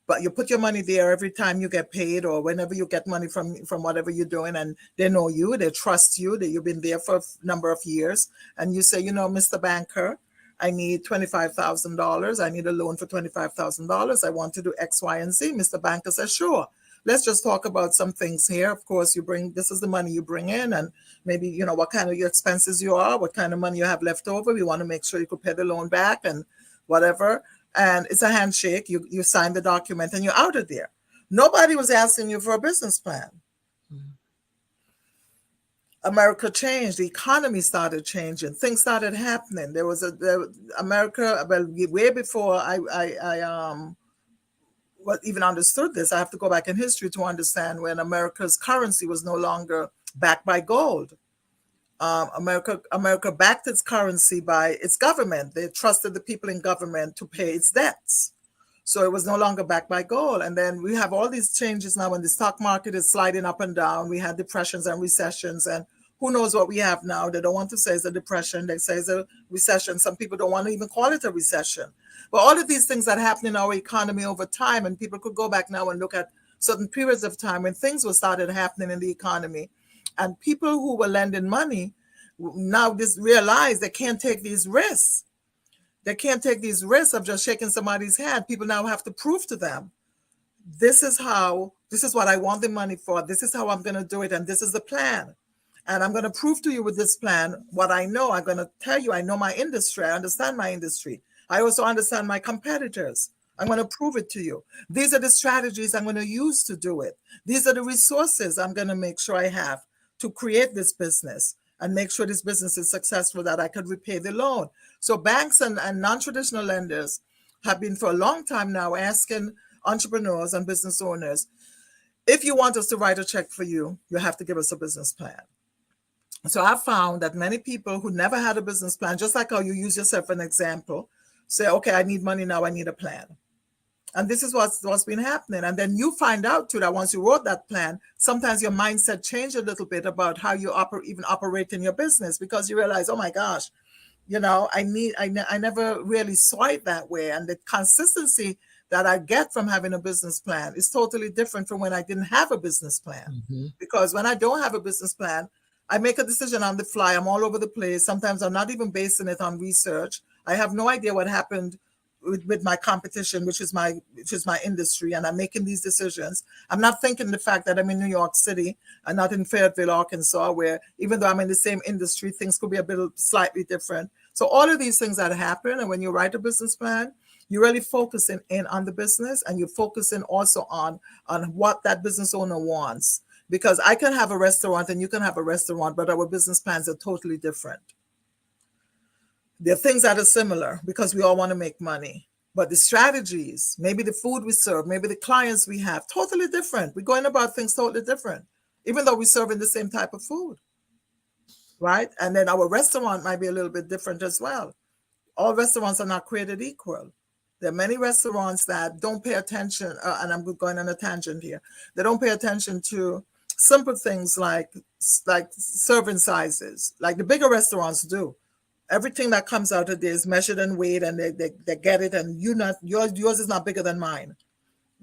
but you put your money there every time you get paid or whenever you get money from whatever you're doing, and they know you, they trust you, that you've been there for a number of years, and you say, Mr. Banker, I need $25,000. I need a loan for $25,000. I want to do X, Y, and Z. Mr. Banker says, sure. Let's just talk about some things here. Of course, this is the money you bring in, and maybe, what kind of your expenses you are, what kind of money you have left over. We want to make sure you could pay the loan back and whatever. And it's a handshake. You sign the document and you're out of there. Nobody was asking you for a business plan. Mm, America changed. The economy started changing. Things started happening. There was America. Well, way before even understood this, I have to go back in history to understand when America's currency was no longer backed by gold. America backed its currency by its government. They trusted the people in government to pay its debts. So it was no longer backed by gold. And then we have all these changes now when the stock market is sliding up and down. We had depressions and recessions, and who knows what we have now. They don't want to say it's a depression. They say it's a recession. Some people don't want to even call it a recession. But all of these things that happen in our economy over time, and people could go back now and look at certain periods of time when things were started happening in the economy, and people who were lending money now just realize they can't take these risks. They can't take these risks of just shaking somebody's hand. People now have to prove to them, this is what I want the money for. This is how I'm going to do it. And this is the plan. And I'm going to prove to you with this plan what I know. I'm going to tell you, I know my industry. I understand my industry. I also understand my competitors. I'm going to prove it to you. These are the strategies I'm going to use to do it. These are the resources I'm going to make sure I have to create this business and make sure this business is successful, that I could repay the loan. So banks and non-traditional lenders have been for a long time now asking entrepreneurs and business owners, if you want us to write a check for you, you have to give us a business plan. So I found that many people who never had a business plan, just like how you use yourself an example, say, okay, I need money now, I need a plan. And this is what's been happening. And then you find out too that once you wrote that plan, sometimes your mindset changed a little bit about how you even operate in your business, because you realize, oh my gosh, I never really saw it that way. And the consistency that I get from having a business plan is totally different from when I didn't have a business plan. mm-hmm. Because when I don't have a business plan, I make a decision on the fly. I'm all over the place. Sometimes I'm not even basing it on research. I have no idea what happened with my competition, which is my industry, and I'm making these decisions. I'm not thinking the fact that I'm in New York City and not in Fayetteville, Arkansas, where even though I'm in the same industry, things could be a bit slightly different. So all of these things that happen, and when you write a business plan, you're really focusing in on the business, and you're focusing also on what that business owner wants. Because I can have a restaurant and you can have a restaurant, but our business plans are totally different. There are things that are similar because we all want to make money. But the strategies, maybe the food we serve, maybe the clients we have, totally different. We're going about things totally different, even though we're serving the same type of food, right? And then our restaurant might be a little bit different as well. All restaurants are not created equal. There are many restaurants that don't pay attention, and I'm going on a tangent here. They don't pay attention to simple things like serving sizes, like the bigger restaurants do. Everything that comes out of there is measured and weighed, and they get it, and yours is not bigger than mine.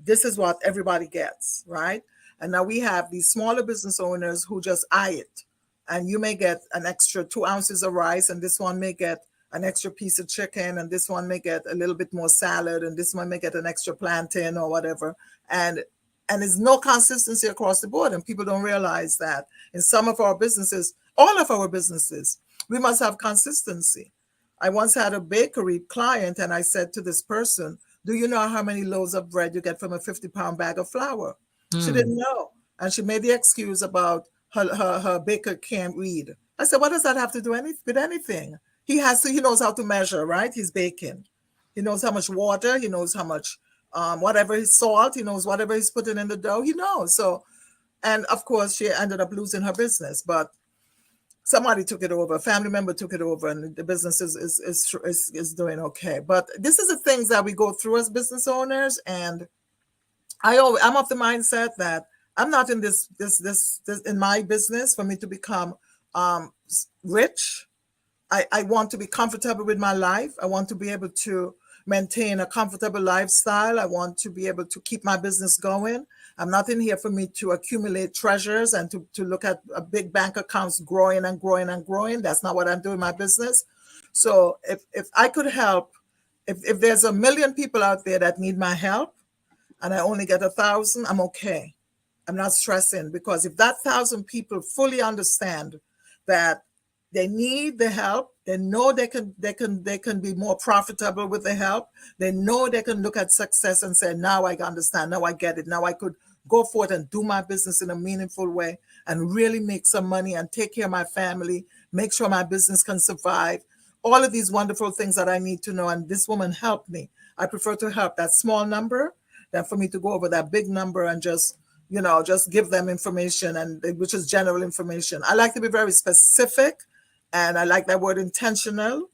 This is what everybody gets, right? And now we have these smaller business owners who just eye it. And you may get an extra 2 ounces of rice, and this one may get an extra piece of chicken, and this one may get a little bit more salad, and this one may get an extra plantain or whatever. And there's no consistency across the board. And people don't realize that in some of our businesses, all of our businesses, we must have consistency. I once had a bakery client, and I said to this person, do you know how many loaves of bread you get from a 50-pound bag of flour? She Hmm. didn't know. And she made the excuse about her baker can't read. I said, what does that have to do with anything? He knows how to measure, right? He's baking. He knows how much water, he knows how much whatever his salt, he knows whatever he's putting in the dough, he knows. So, and of course, she ended up losing her business, but somebody took it over, a family member took it over, and the business is doing okay. But this is the things that we go through as business owners, and I'm of the mindset that I'm not in this in my business for me to become rich. I want to be comfortable with my life. I want to be able to maintain a comfortable lifestyle. I want to be able to keep my business going. I'm not in here for me to accumulate treasures and to look at a big bank accounts growing and growing and growing. That's not what I'm doing in my business. So if I could help, if there's 1 million people out there that need my help and I only get 1,000, I'm okay. I'm not stressing, because if that 1,000 people fully understand that they need the help, they know they can be more profitable with the help. They know they can look at success and say, now I understand, now I get it, now I could go forth and do my business in a meaningful way and really make some money and take care of my family, make sure my business can survive. All of these wonderful things that I need to know. And this woman helped me. I prefer to help that small number than for me to go over that big number and just give them information, and which is general information. I like to be very specific, and I like that word intentional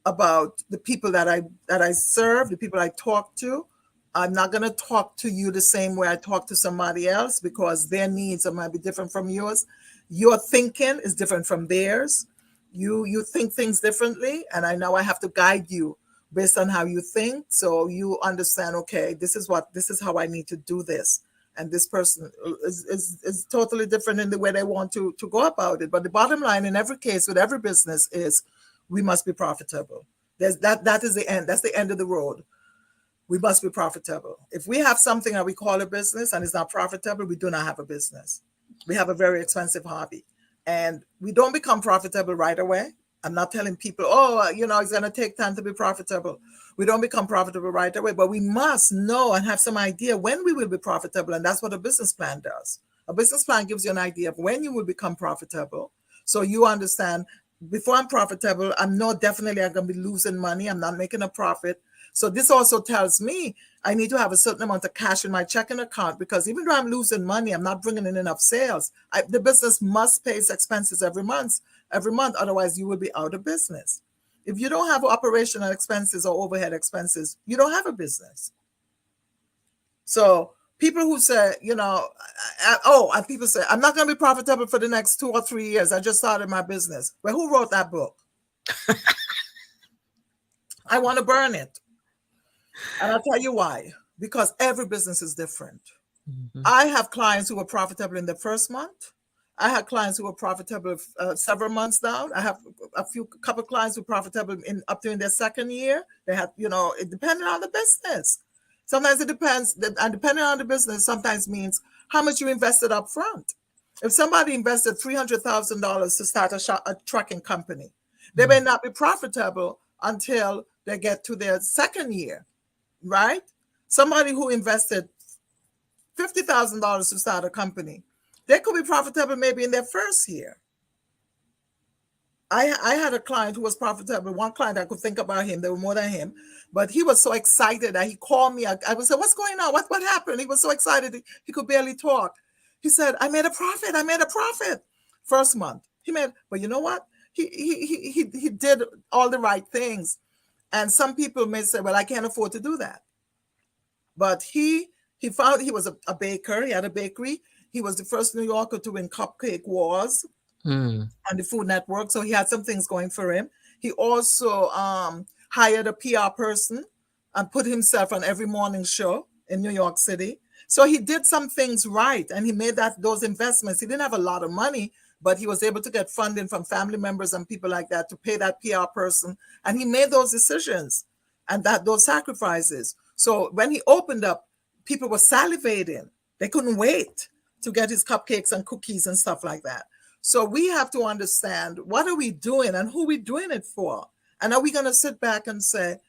about the people that I serve, the people I talk to. I'm not going to talk to you the same way I talk to somebody else, because their needs might be different from yours. Your thinking is different from theirs. You think things differently, and I know I have to guide you based on how you think, so you understand, okay, this is how I need to do this. And this person is totally different in the way they want to go about it. But the bottom line in every case with every business is we must be profitable. That is the end. That's the end of the road. We must be profitable. If we have something that we call a business and it's not profitable, we do not have a business. We have a very expensive hobby. And we don't become profitable right away. I'm not telling people, oh, it's going to take time to be profitable. We don't become profitable right away, but we must know and have some idea when we will be profitable. And that's what a business plan does. A business plan gives you an idea of when you will become profitable. So you understand, before I'm profitable, definitely I'm going to be losing money. I'm not making a profit. So this also tells me I need to have a certain amount of cash in my checking account, because even though I'm losing money, I'm not bringing in enough sales. The business must pay its expenses every month. Otherwise you will be out of business. If you don't have operational expenses or overhead expenses, you don't have a business. So people who say, and people say, I'm not going to be profitable for the next 2 or 3 years. I just started my business. Well, who wrote that book? I want to burn it. And I'll tell you why. Because every business is different. Mhm. I have clients who were profitable in the first month. I had clients who were profitable several months down. I have couple clients who were profitable up to in their second year. They had, it depended on the business. Sometimes it depends, and depending on the business, sometimes means how much you invested up front. If somebody invested $300,000 to start a trucking company, they may Mhm. not be profitable until they get to their second year, right? Somebody who invested $50,000 to start a company, they could be profitable maybe in their first year. I had a client who was profitable. One client I could think about him. There were more than him, but he was so excited that he called me. I would say, "What's going on? What happened?" He was so excited he could barely talk. He said, "I made a profit. I made a profit." First month he made, but you know what? He did all the right things. And some people may say, "Well, I can't afford to do that." But he found he was a baker. He had a bakery. He was the first New Yorker to win Cupcake Wars Mm. on the Food Network. So he had some things going for him. He also hired a PR person and put himself on every morning show in New York City. So he did some things right, and he made those investments. He didn't have a lot of money, but he was able to get funding from family members and people like that to pay that PR person. And he made those decisions and those sacrifices. So when he opened up, people were salivating. They couldn't wait to get his cupcakes and cookies and stuff like that. So we have to understand, what are we doing and who we doing it for? And are we going to sit back and say,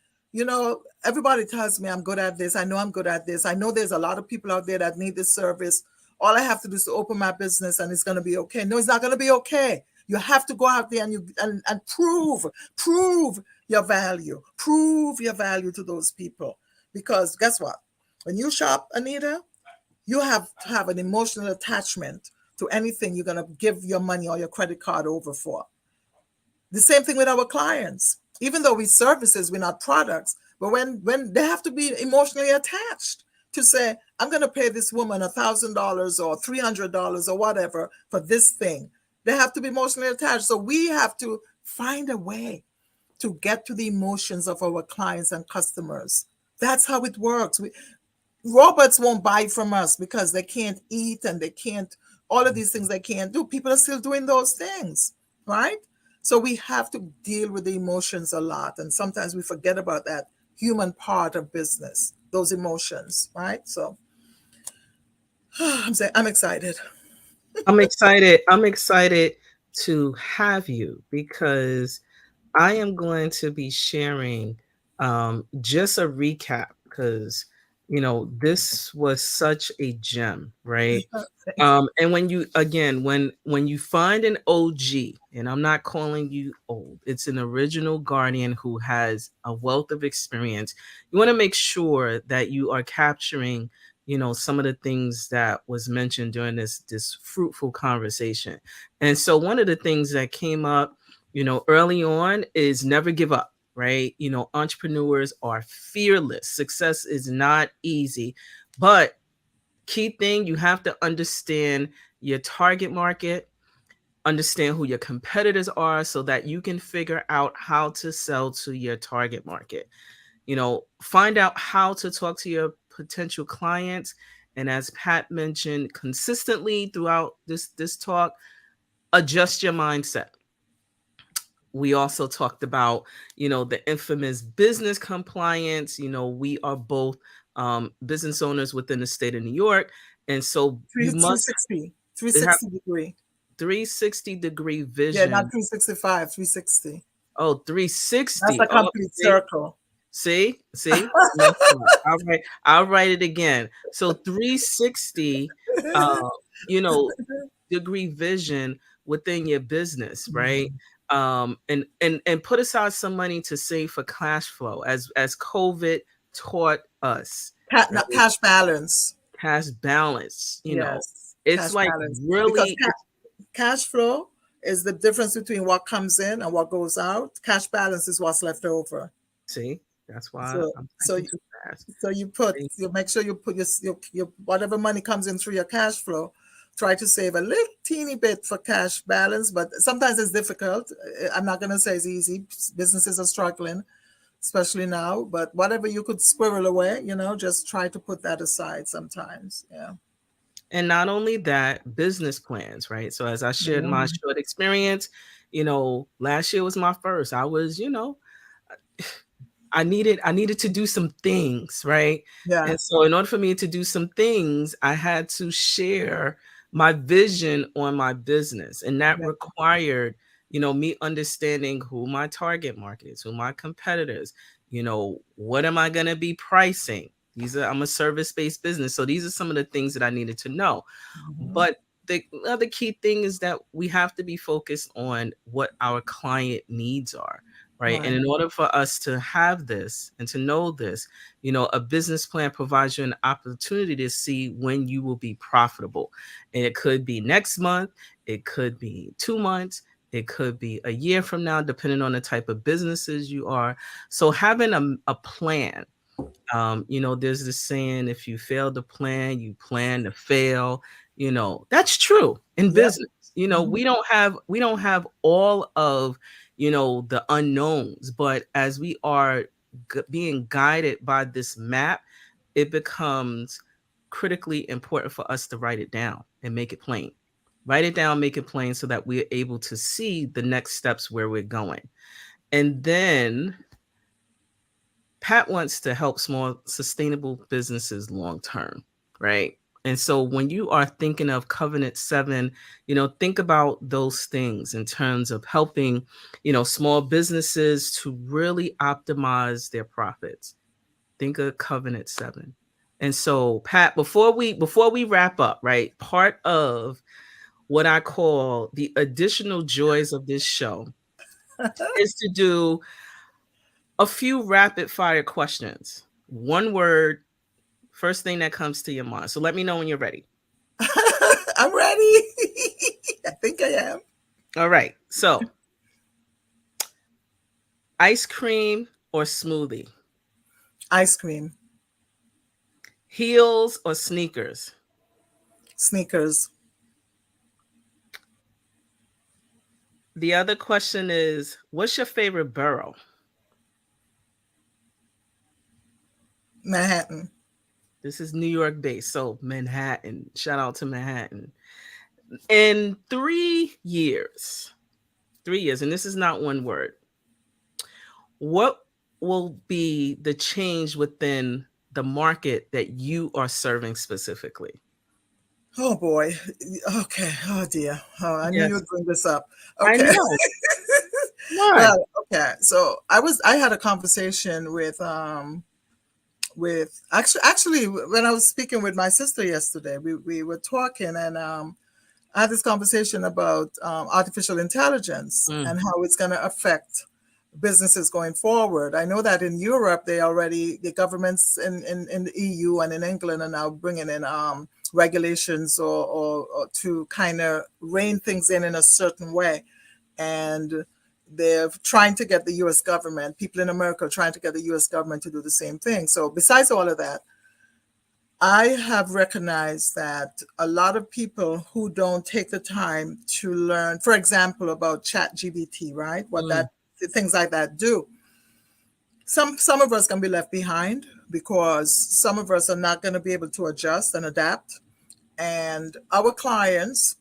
everybody tells me I'm good at this. I know I'm good at this. I know there's a lot of people out there that need this service. All I have to do is to open my business and it's going to be okay. No, it's not going to be okay. You have to go out there and prove your value. Prove your value to those people. Because guess what? When you shop, Anita, you have to have an emotional attachment to anything you're going to give your money or your credit card over for. The same thing with our clients. Even though we services, we're not products, but when they have to be emotionally attached to say, I'm going to pay this woman $1,000 or $300 or whatever for this thing. They have to be emotionally attached. So we have to find a way to get to the emotions of our clients and customers. That's how it works. Robots won't buy from us because they can't eat and they can't, all of these things they can't do. People are still doing those things, right? So we have to deal with the emotions a lot. And sometimes we forget about that human part of business, those emotions, right? So I'm excited. I'm excited. I'm excited to have you because I am going to be sharing just a recap because this was such a gem, right? And when you again when you find an OG, and I'm not calling you old, it's an original guardian who has a wealth of experience. You want to make sure that you are capturing some of the things that was mentioned during this fruitful conversation. And so one of the things that came up early on is never give up, right? Entrepreneurs are fearless. Success is not easy, but key thing, you have to understand your target market, understand who your competitors are so that you can figure out how to sell to your target market. Find out how to talk to your potential clients, and as Pat mentioned consistently throughout this talk, adjust your mindset. We also talked about the infamous business compliance. We are both business owners within the state of New York, and so you must 360, have 360 degree. 360-degree Yeah, not vision. 365, 360. Oh, That's 360. a Oh, complete see, circle. I messed up. All right, I'll write it again. So 360 uh you know degree vision within your business, right? And put aside some money to save for cash flow, as COVID taught us, right? Not cash balance. Cash balance, Yes, it's cash like balance. Because really it's cash flow is the difference between what comes in and what goes out. Cash balance is what's left over. see, that's why So I'm so typing too fast. See? you make sure you put your whatever money comes in through your cash flow. Try to save a little teeny bit for cash balance, but sometimes it's difficult. I'm not going to say it's easy. Businesses are struggling, especially now. But whatever you could squirrel away, just try to put that aside sometimes. Yeah. And not only that, business plans, right? So as I shared my Mhm. short experience, last year was my first. I was, I needed to do some things, right? Yeah. And so in order for me to do some things, I had to share my vision on my business. And that Yeah. required, me understanding who my target market is, who my competitors, what am I gonna be pricing? I'm a service-based business. So these are some of the things that I needed to know. Mhm. But the other key thing is that we have to be focused on what our client needs are, right? And Right. in order for us to have this and to know this, a business plan provides you an opportunity to see when you will be profitable. And it could be next month, it could be 2 months, it could be a year from now, depending on the type of businesses you are. So having a plan, there's this saying, if you fail to plan, you plan to fail. That's true in Yep. business. Mhm. We don't have all of, the unknowns, but as we are being guided by this map, it becomes critically important for us to write it down and make it plain. Write it down, make it plain so that we're able to see the next steps where we're going. And then Pat wants to help small sustainable businesses long term, right? And so when you are thinking of Covenant 7, think about those things in terms of helping, small businesses to really optimize their profits. Think of Covenant 7. And so, Pat, before we wrap up, right? Part of what I call the additional joys of this show is to do a few rapid fire questions. One word, first thing that comes to your mind. So let me know when you're ready. I'm ready. I think I am. All right. So, ice cream or smoothie? Ice cream, Heels or sneakers? sneakers, The other question is, what's your favorite borough? Manhattan. This is New York based. So, Manhattan. Shout out to Manhattan. In 3 years, 3 years, and this is not one word, what will be the change within the market that you are serving specifically? Oh boy. Okay. Oh dear. Oh, I knew you Yes, would bring this up. I Okay. know. What? Well, okay. So I had a conversation with actually when I was speaking with my sister yesterday, we were talking, and I had this conversation about artificial intelligence Mm, and how it's going to affect businesses going forward. I know that in Europe, the governments in the EU and in England are now bringing in regulations or to kind of rein things in a certain way. And they're trying to get the US government, people in America are trying to get the US government to do the same thing. So besides all of that, I have recognized that a lot of people who don't take the time to learn, for example, about chat GBT, right? What mm, that things like that do. Some of us can be left behind because some of us are not going to be able to adjust and adapt. And our clients,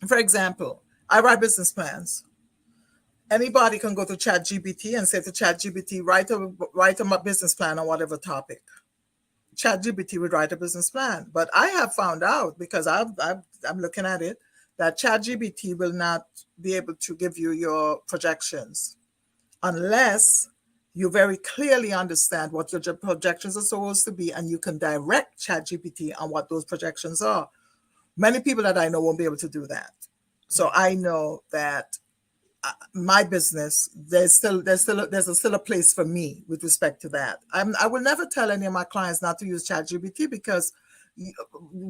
for example, I write business plans. Anybody can go to chat GBT and say to chat GBT, write a business plan on whatever topic. ChatGPT would write a business plan. But I have found out, because I'm looking at it, that ChatGPT will not be able to give you your projections unless you very clearly understand what your projections are supposed to be and you can direct ChatGPT on what those projections are. Many people that I know won't be able to do that. So right. I know that my business, there's still a place for me with respect to that. I will never tell any of my clients not to use ChatGPT because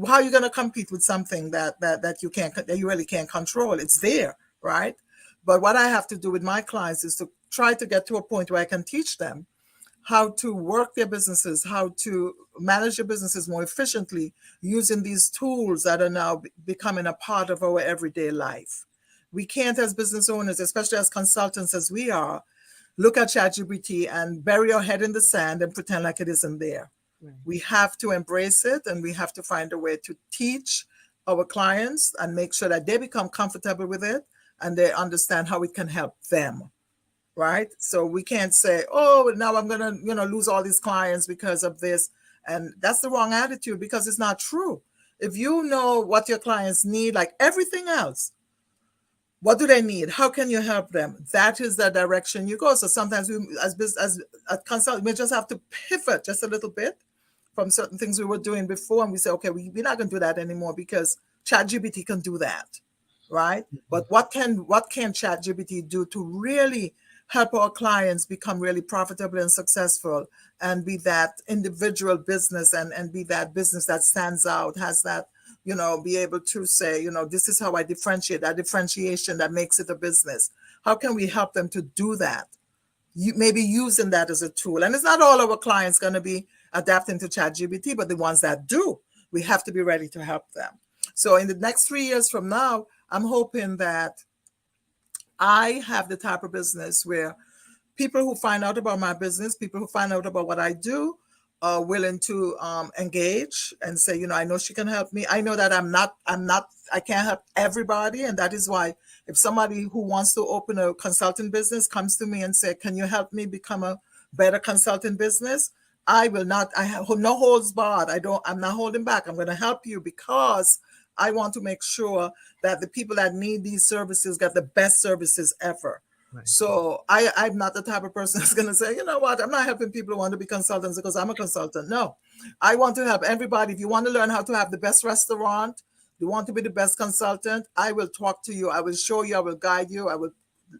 how are you going to compete with something that you really can't control? It's there, right? But what I have to do with my clients is to try to get to a point where I can teach them how to work their businesses, how to manage their businesses more efficiently using these tools that are now becoming a part of our everyday life. We can't, as business owners, especially as consultants as we are, look at ChatGPT and bury our head in the sand and pretend like it isn't there. Right. We have to embrace it, and we have to find a way to teach our clients and make sure that they become comfortable with it and they understand how it can help them, right? So we can't say, oh, now I'm going to, lose all these clients because of this. And that's the wrong attitude, because it's not true. If you know what your clients need, like everything else, what do they need? How can you help them? That is the direction you go. So sometimes we, as a consultant, we just have to pivot just a little bit from certain things we were doing before, and we say, okay, we're not going to do that anymore because ChatGPT can do that, right? Mhm. But what can ChatGPT do to really help our clients become really profitable and successful, and be that individual business, and be that business that stands out, has that, be able to say, this is how I differentiate, that differentiation that makes it a business. How can we help them to do that? You maybe using that as a tool. And it's not all our clients going to be adapting to ChatGPT, but the ones that do, we have to be ready to help them. So in the next 3 years from now, I'm hoping that I have the type of business where people who find out about my business, people who find out about what I do, are willing to engage and say, I know she can help me. I know that I can't help everybody. And that is why if somebody who wants to open a consulting business comes to me and say, can you help me become a better consulting business? I will not, I have no holds barred. I'm not holding back. I'm going to help you because I want to make sure that the people that need these services get the best services ever. Right. So I'm not the type of person that's going to say, you know what, I'm not helping people who want to be consultants because I'm a consultant. No, I want to help everybody. If you want to learn how to have the best restaurant, you want to be the best consultant, I will talk to you. I will show you. I will guide you. I will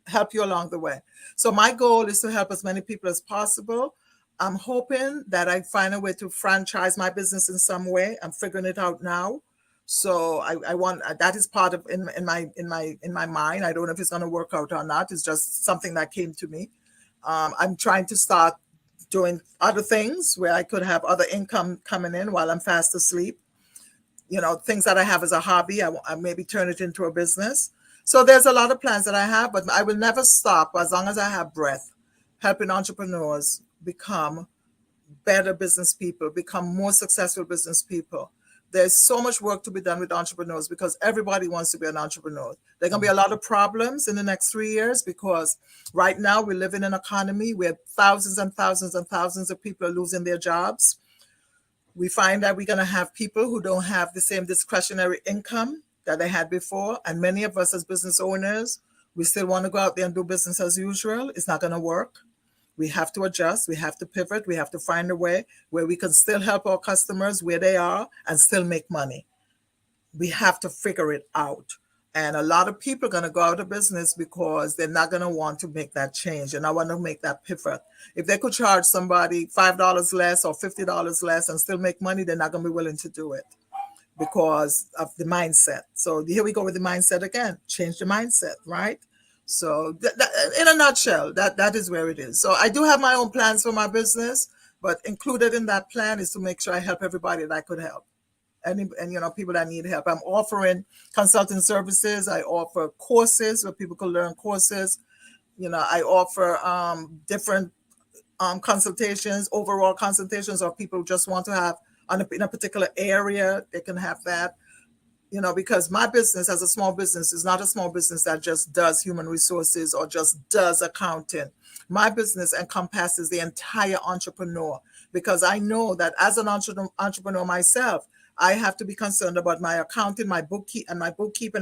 help you along the way. So my goal is to help as many people as possible. I'm hoping that I find a way to franchise my business in some way. I'm figuring it out now. So I want that is part of in my mind. I don't know if it's going to work out or not. It's just something that came to me. I'm trying to start doing other things where I could have other income coming in while I'm fast asleep. Things that I have as a hobby, I maybe turn it into a business. So there's a lot of plans that I have, but I will never stop as long as I have breath, helping entrepreneurs become better business people, become more successful business people. There's so much work to be done with entrepreneurs because everybody wants to be an entrepreneur. There are going to be a lot of problems in the next 3 years because right now we live in an economy where thousands and thousands and thousands of people are losing their jobs. We find that we're going to have people who don't have the same discretionary income that they had before. And many of us as business owners, we still want to go out there and do business as usual. It's not going to work. We have to adjust. We have to pivot. We have to find a way where we can still help our customers where they are and still make money. We have to figure it out. And a lot of people are going to go out of business because they're not going to want to make that change and I want to make that pivot. If they could charge somebody $5 less or $50 less and still make money, they're not going to be willing to do it because of the mindset. So here we go with the mindset again. Change the mindset, right? So in a nutshell, that is where it is. So I do have my own plans for my business, but included in that plan is to make sure I help everybody that I could help. And people that need help. I'm offering consulting services. I offer courses where people can learn courses. I offer different consultations, overall consultations, or people just want to have in a particular area, they can have that. Because my business as a small business is not a small business that just does human resources or just does accounting. My business encompasses the entire entrepreneur because I know that as an entrepreneur myself, I have to be concerned about my accounting, my bookkeeping.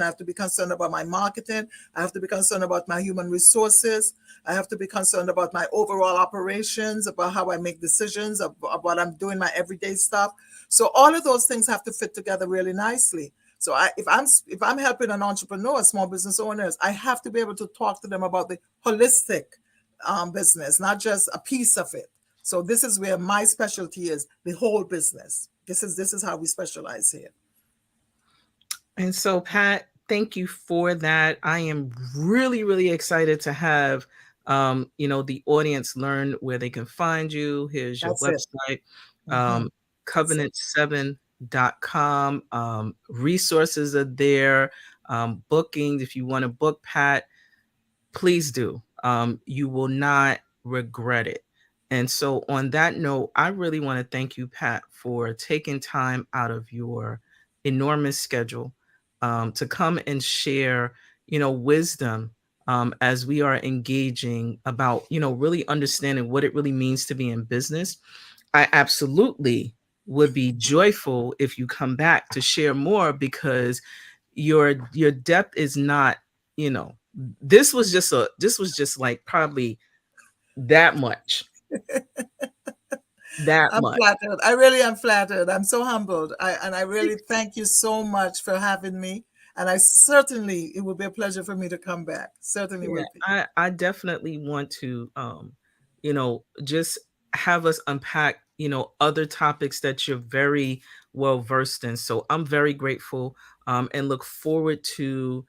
I have to be concerned about my marketing. I have to be concerned about my human resources. I have to be concerned about my overall operations, about how I make decisions, about what I'm doing, my everyday stuff. So all of those things have to fit together really nicely. So if I'm helping an entrepreneur, small business owners, I have to be able to talk to them about the holistic business, not just a piece of it. So this is where my specialty is, the whole business. This is how we specialize here. And so, Pat, thank you for that. I am really, really excited to have the audience learn where they can find you. Here's your That's it. website, Hmm. um, That's it. covenant7.com. Resources are there. Bookings, if you want to book Pat, please do. You will not regret it. And so, on that note, I really want to thank you, Pat, for taking time out of your enormous schedule to come and share, wisdom as we are engaging about, really understanding what it really means to be in business. I absolutely would be joyful if you come back to share more because your depth is not, you know, this was just like probably that much. that I'm much. flattered. I really am flattered. I'm so humbled. I really thank you so much for having me. And I certainly, it will be a pleasure for me to come back. Certainly Yeah, will be. I definitely want to, just have us unpack, other topics that you're very well versed in. So I'm very grateful, and look forward to,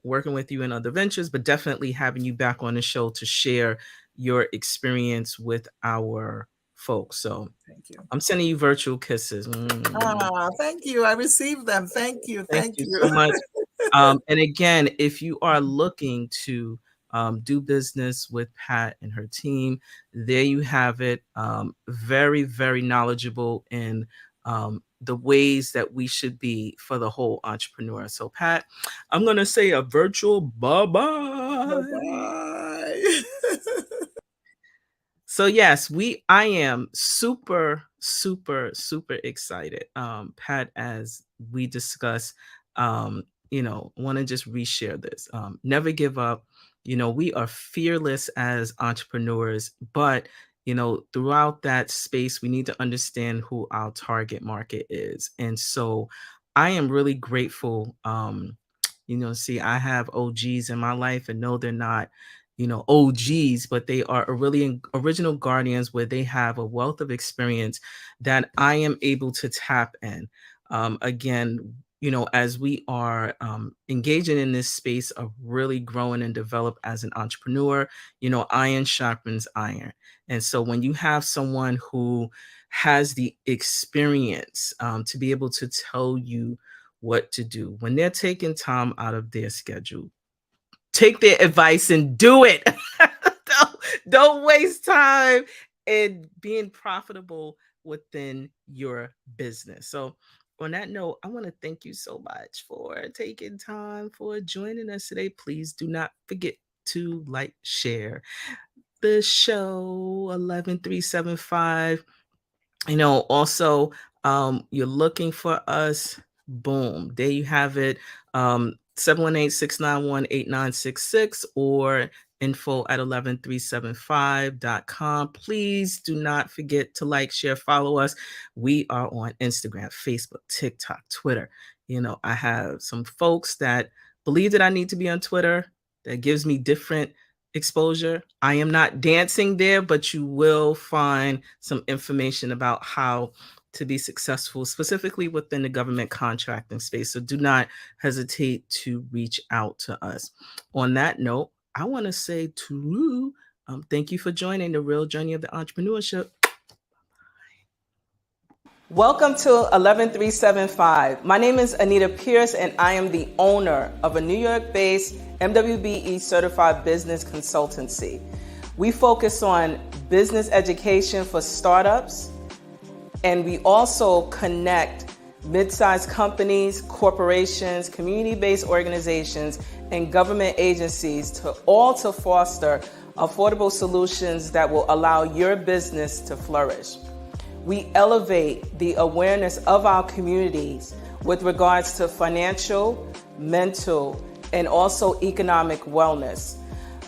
working with you in other ventures, but definitely having you back on the show to share your experience with our folks. So Thank you. I'm sending you virtual kisses. Mm. Ah, thank you. I received them. Thank you. Thank Thank you you. so much. And again, if you are looking to do business with Pat and her team, there you have it. Very, very knowledgeable in the ways that we should be for the whole entrepreneur. So, Pat, I'm going to say a virtual bye Bye bye. bye. So yes, I am super, super, super excited. Pat, as we discuss, want to just reshare this. Never give up. We are fearless as entrepreneurs, but throughout that space, we need to understand who our target market is. And so I am really grateful. See, I have OGs in my life, and no, they're not OGs, but they are a really original guardians where they have a wealth of experience that I am able to tap in. Again, as we are engaging in this space of really growing and develop as an entrepreneur, iron sharpens iron. And so when you have someone who has the experience to be able to tell you what to do, when they're taking time out of their schedule, take their advice and do it. don't waste time in being profitable within your business. So, on that note, I want to thank you so much for taking time for joining us today. Please do not forget to like, share the show 11375. Also, you're looking for us, boom, there you have it. 718-691-8966 or info@11375.com. Please do not forget to like, share, follow us. We are on Instagram, Facebook, TikTok, Twitter. I have some folks that believe that I need to be on Twitter. That gives me different exposure. I am not dancing there, but you will find some information about how to be successful, specifically within the government contracting space. So do not hesitate to reach out to us. On that note, I want to say to you, thank you for joining the Real Journey of the Entrepreneurship. Welcome to 11375. My name is Anita Pierce, and I am the owner of a New York-based MWBE certified business consultancy. We focus on business education for startups, and we also connect mid-sized companies, corporations, community-based organizations, and government agencies to foster affordable solutions that will allow your business to flourish. We elevate the awareness of our communities with regards to financial, mental, and also economic wellness.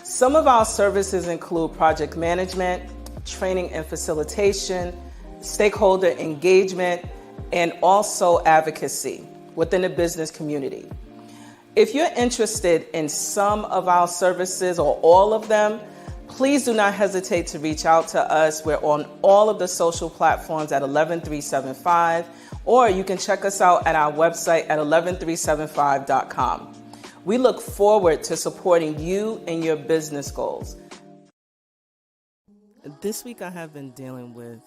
Some of our services include project management, training and facilitation, stakeholder engagement, and also advocacy within the business community. If you're interested in some of our services or all of them, please do not hesitate to reach out to us. We're on all of the social platforms at 11375, or you can check us out at our website at 11375.com. We look forward to supporting you and your business goals. This week I have been dealing with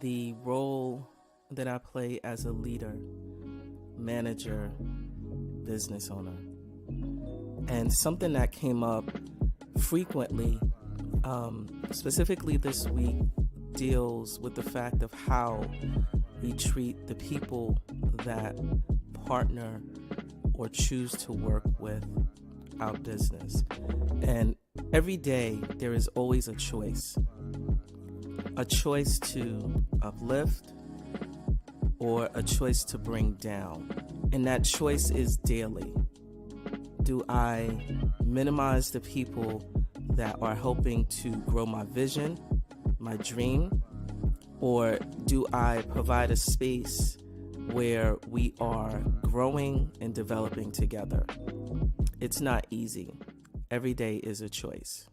the role that I play as a leader, manager, business owner. And something that came up frequently, specifically this week, deals with the fact of how we treat the people that partner or choose to work with our business. And every day there is always a choice to uplift or a choice to bring down. And that choice is daily. Do I minimize the people that are helping to grow my vision, my dream, Or do I provide a space where we are growing and developing together? It's not easy. Every day is a choice.